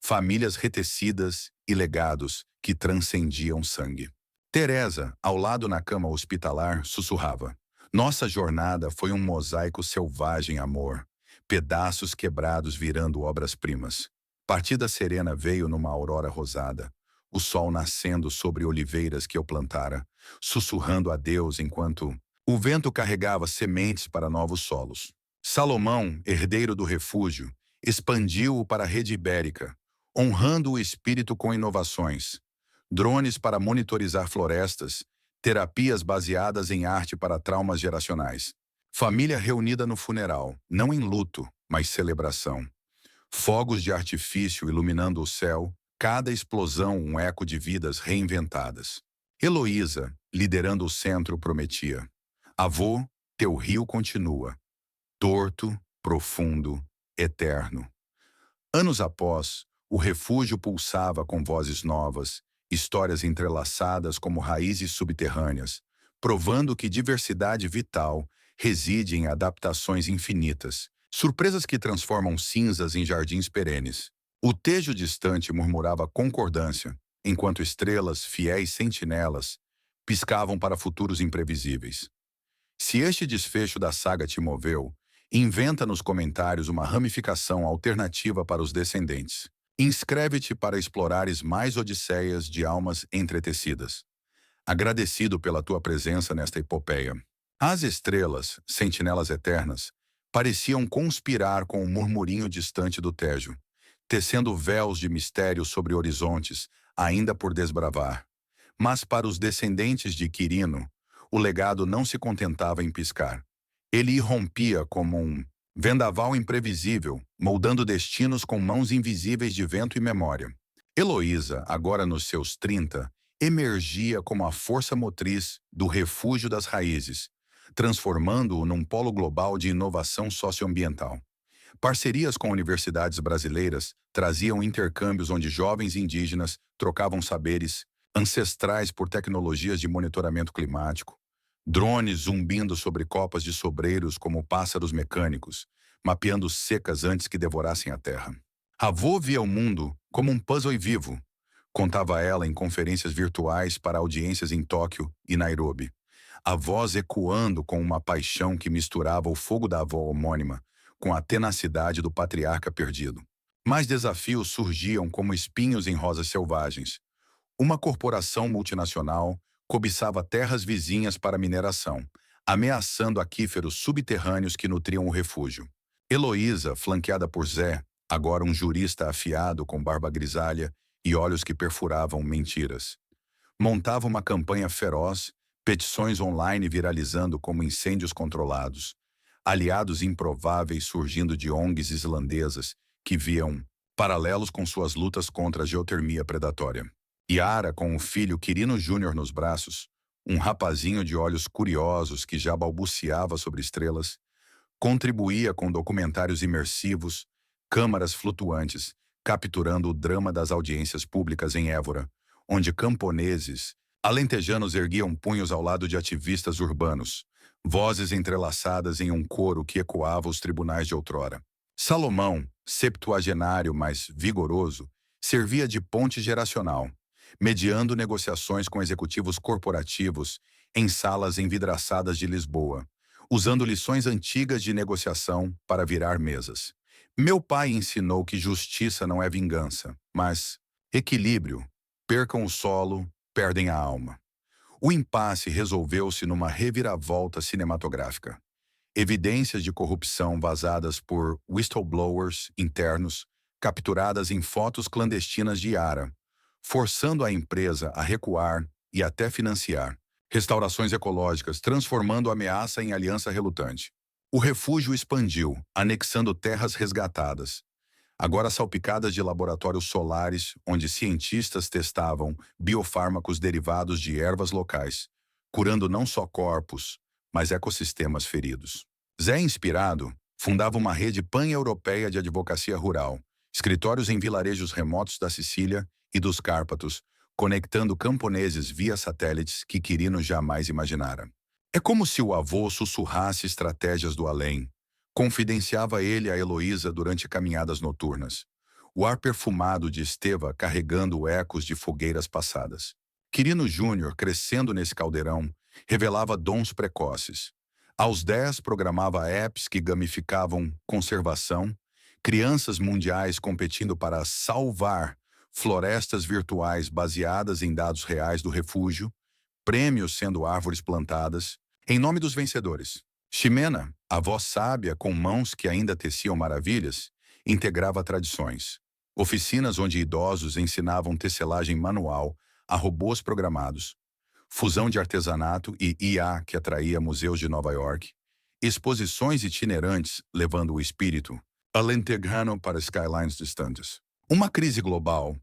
famílias retecidas e legados que transcendiam sangue. Teresa, ao lado na cama hospitalar, sussurrava. Nossa jornada foi um mosaico selvagem, amor. Pedaços quebrados virando obras-primas. Partida serena veio numa aurora rosada. O sol nascendo sobre oliveiras que eu plantara, sussurrando a Deus enquanto o vento carregava sementes para novos solos. Salomão, herdeiro do refúgio, expandiu-o para a rede ibérica, honrando o espírito com inovações. Drones para monitorizar florestas, terapias baseadas em arte para traumas geracionais. Família reunida no funeral, não em luto, mas celebração. Fogos de artifício iluminando o céu, cada explosão um eco de vidas reinventadas. Heloísa, liderando o centro, prometia. Avô, teu rio continua. Torto, profundo, eterno. Anos após, o refúgio pulsava com vozes novas, histórias entrelaçadas como raízes subterrâneas, provando que diversidade vital reside em adaptações infinitas, surpresas que transformam cinzas em jardins perenes. O tejo distante murmurava concordância, enquanto estrelas, fiéis sentinelas, piscavam para futuros imprevisíveis. Se este desfecho da saga te moveu, inventa nos comentários uma ramificação alternativa para os descendentes. Inscreve-te para explorares mais odisseias de almas entretecidas. Agradecido pela tua presença nesta epopeia. As estrelas, sentinelas eternas, pareciam conspirar com o murmurinho distante do Tejo, tecendo véus de mistério sobre horizontes ainda por desbravar. Mas para os descendentes de Quirino, o legado não se contentava em piscar. Ele irrompia como um vendaval imprevisível, moldando destinos com mãos invisíveis de vento e memória. Heloísa, agora nos seus 30, emergia como a força motriz do refúgio das raízes, transformando-o num polo global de inovação socioambiental. Parcerias com universidades brasileiras traziam intercâmbios onde jovens indígenas trocavam saberes ancestrais por tecnologias de monitoramento climático, drones zumbindo sobre copas de sobreiros como pássaros mecânicos, mapeando secas antes que devorassem a terra. Avô via o mundo como um puzzle vivo, contava ela em conferências virtuais para audiências em Tóquio e Nairobi, a voz ecoando com uma paixão que misturava o fogo da avó homônima com a tenacidade do patriarca perdido. Mais desafios surgiam como espinhos em rosas selvagens. Uma corporação multinacional cobiçava terras vizinhas para mineração, ameaçando aquíferos subterrâneos que nutriam o refúgio. Heloísa, flanqueada por Zé, agora um jurista afiado com barba grisalha e olhos que perfuravam mentiras, montava uma campanha feroz, petições online viralizando como incêndios controlados, aliados improváveis surgindo de ONGs islandesas que viam paralelos com suas lutas contra a geotermia predatória. Yara, com o filho Quirino Júnior nos braços, um rapazinho de olhos curiosos que já balbuciava sobre estrelas, Contribuía com documentários imersivos, câmaras flutuantes, capturando o drama das audiências públicas em Évora, onde camponeses alentejanos erguiam punhos ao lado de ativistas urbanos, vozes entrelaçadas em um coro que ecoava os tribunais de outrora. Salomão, septuagenário, mas vigoroso, servia de ponte geracional, mediando negociações com executivos corporativos em salas envidraçadas de Lisboa, usando lições antigas de negociação para virar mesas. Meu pai ensinou que justiça não é vingança, mas equilíbrio. Percam o solo, perdem a alma. O impasse resolveu-se numa reviravolta cinematográfica. Evidências de corrupção vazadas por whistleblowers internos, capturadas em fotos clandestinas de Yara, forçando a empresa a recuar e até financiar. Restaurações ecológicas, transformando a ameaça em aliança relutante. O refúgio expandiu, anexando terras resgatadas, agora salpicadas de laboratórios solares, onde cientistas testavam biofármacos derivados de ervas locais, curando não só corpos, mas ecossistemas feridos. Zé, inspirado, fundava uma rede pan-europeia de advocacia rural, escritórios em vilarejos remotos da Sicília e dos Cárpatos, conectando camponeses via satélites que Quirino jamais imaginara. É como se o avô sussurrasse estratégias do além. Confidenciava ele a Heloísa durante caminhadas noturnas. O ar perfumado de Esteva carregando ecos de fogueiras passadas. Quirino Júnior, crescendo nesse caldeirão, revelava dons precoces. Aos 10, programava apps que gamificavam conservação, crianças mundiais competindo para salvar florestas virtuais baseadas em dados reais do refúgio, prêmios sendo árvores plantadas, em nome dos vencedores. Ximena, avó sábia com mãos que ainda teciam maravilhas, integrava tradições. Oficinas onde idosos ensinavam tecelagem manual a robôs programados, fusão de artesanato e IA que atraía museus de Nova York, exposições itinerantes levando o espírito alentegrano para skylines distantes. Uma crise global,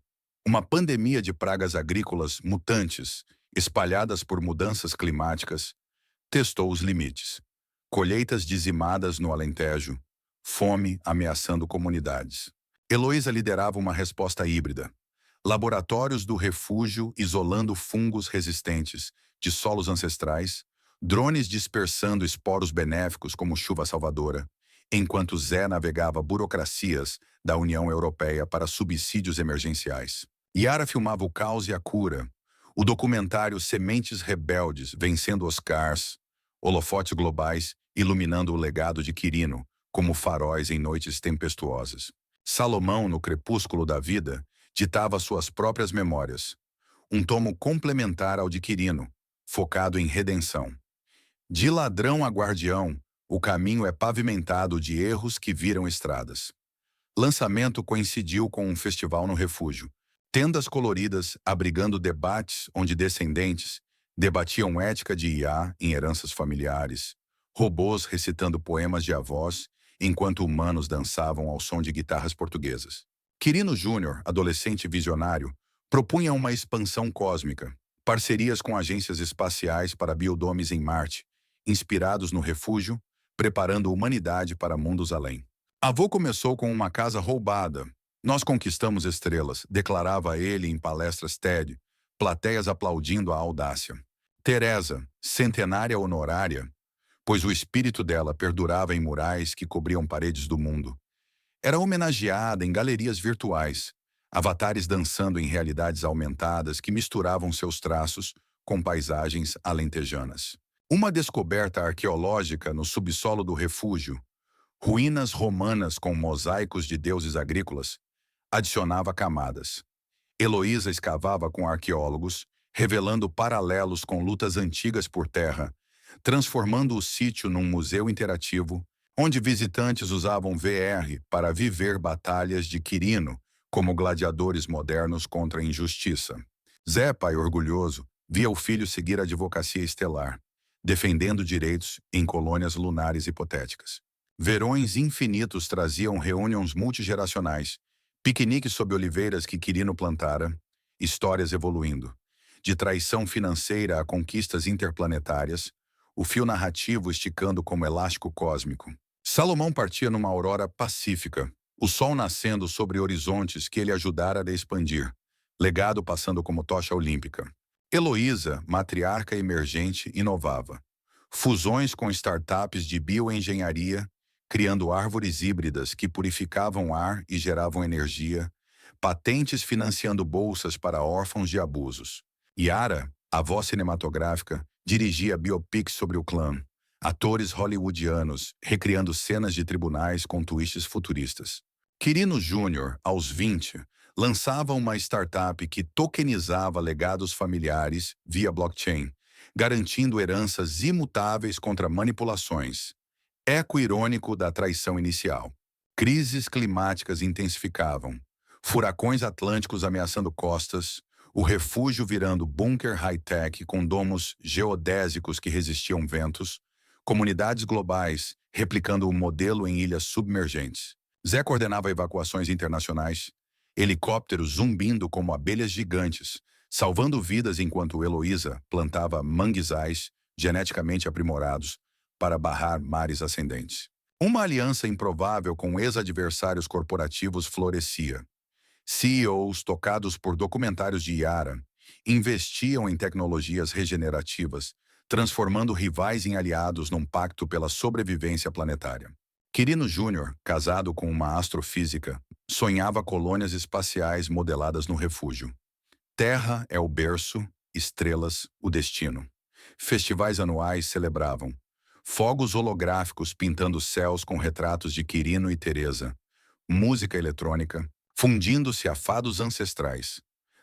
uma pandemia de pragas agrícolas mutantes, espalhadas por mudanças climáticas, testou os limites. Colheitas dizimadas no Alentejo, fome ameaçando comunidades. Heloísa liderava uma resposta híbrida. Laboratórios do refúgio isolando fungos resistentes de solos ancestrais, drones dispersando esporos benéficos como chuva salvadora, enquanto Zé navegava burocracias da União Europeia para subsídios emergenciais. Yara filmava o caos e a cura, o documentário Sementes Rebeldes vencendo Oscars, holofotes globais iluminando o legado de Quirino como faróis em noites tempestuosas. Salomão, no crepúsculo da vida, ditava suas próprias memórias, um tomo complementar ao de Quirino, focado em redenção. De ladrão a guardião, o caminho é pavimentado de erros que viram estradas. Lançamento coincidiu com um festival no refúgio. Tendas coloridas abrigando debates onde descendentes debatiam ética de IA em heranças familiares, robôs recitando poemas de avós, enquanto humanos dançavam ao som de guitarras portuguesas. Quirino Júnior, adolescente visionário, propunha uma expansão cósmica, parcerias com agências espaciais para biodomes em Marte, inspirados no refúgio, preparando a humanidade para mundos além. Avô começou com uma casa roubada. Nós conquistamos estrelas, declarava ele em palestras TED, plateias aplaudindo a audácia. Teresa, centenária honorária, pois o espírito dela perdurava em murais que cobriam paredes do mundo. Era homenageada em galerias virtuais, avatares dançando em realidades aumentadas que misturavam seus traços com paisagens alentejanas. Uma descoberta arqueológica no subsolo do refúgio, ruínas romanas com mosaicos de deuses agrícolas, adicionava camadas. Heloísa escavava com arqueólogos, revelando paralelos com lutas antigas por terra, transformando o sítio num museu interativo, onde visitantes usavam VR para viver batalhas de Quirino como gladiadores modernos contra a injustiça. Zé, pai orgulhoso, via o filho seguir a advocacia estelar, defendendo direitos em colônias lunares hipotéticas. Verões infinitos traziam reuniões multigeracionais, piqueniques sob oliveiras que Quirino plantara, histórias evoluindo. De traição financeira a conquistas interplanetárias, o fio narrativo esticando como elástico cósmico. Salomão partia numa aurora pacífica, o sol nascendo sobre horizontes que ele ajudara a expandir, legado passando como tocha olímpica. Heloísa, matriarca emergente, inovava. Fusões com startups de bioengenharia, criando árvores híbridas que purificavam ar e geravam energia, patentes financiando bolsas para órfãos de abusos. Yara, a voz cinematográfica, dirigia biopics sobre o clã, atores hollywoodianos recriando cenas de tribunais com twists futuristas. Quirino Júnior, aos 20, lançava uma startup que tokenizava legados familiares via blockchain, garantindo heranças imutáveis contra manipulações. Eco irônico da traição inicial. Crises climáticas intensificavam. Furacões atlânticos ameaçando costas, o refúgio virando bunker high-tech com domos geodésicos que resistiam ventos, comunidades globais replicando o modelo em ilhas submergentes. Zé coordenava evacuações internacionais, helicópteros zumbindo como abelhas gigantes, salvando vidas enquanto Heloísa plantava manguezais geneticamente aprimorados para barrar mares ascendentes. Uma aliança improvável com ex-adversários corporativos florescia. CEOs tocados por documentários de Yara investiam em tecnologias regenerativas, transformando rivais em aliados num pacto pela sobrevivência planetária. Quirino Júnior, casado com uma astrofísica, sonhava colônias espaciais modeladas no refúgio. Terra é o berço, estrelas, o destino. Festivais anuais celebravam. Fogos holográficos pintando céus com retratos de Quirino e Teresa. Música eletrônica, fundindo-se a fados ancestrais.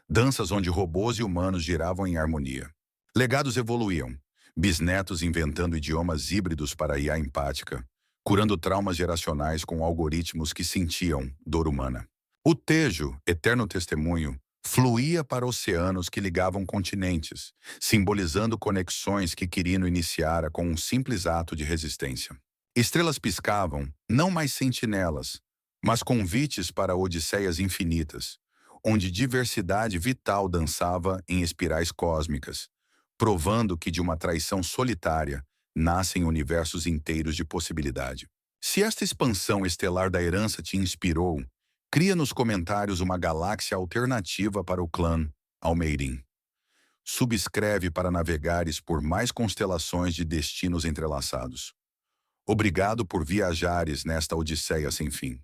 Danças onde robôs e humanos giravam em harmonia. Legados evoluíam. Bisnetos inventando idiomas híbridos para a IA empática, curando traumas geracionais com algoritmos que sentiam dor humana. O Tejo, eterno testemunho, fluía para oceanos que ligavam continentes, simbolizando conexões que Quirino iniciara com um simples ato de resistência. Estrelas piscavam, não mais sentinelas, mas convites para odisseias infinitas, onde diversidade vital dançava em espirais cósmicas, provando que de uma traição solitária nascem universos inteiros de possibilidade. Se esta expansão estelar da herança te inspirou, cria nos comentários uma galáxia alternativa para o clã Almeirim. Subscreve para navegares por mais constelações de destinos entrelaçados. Obrigado por viajares nesta odisseia sem fim.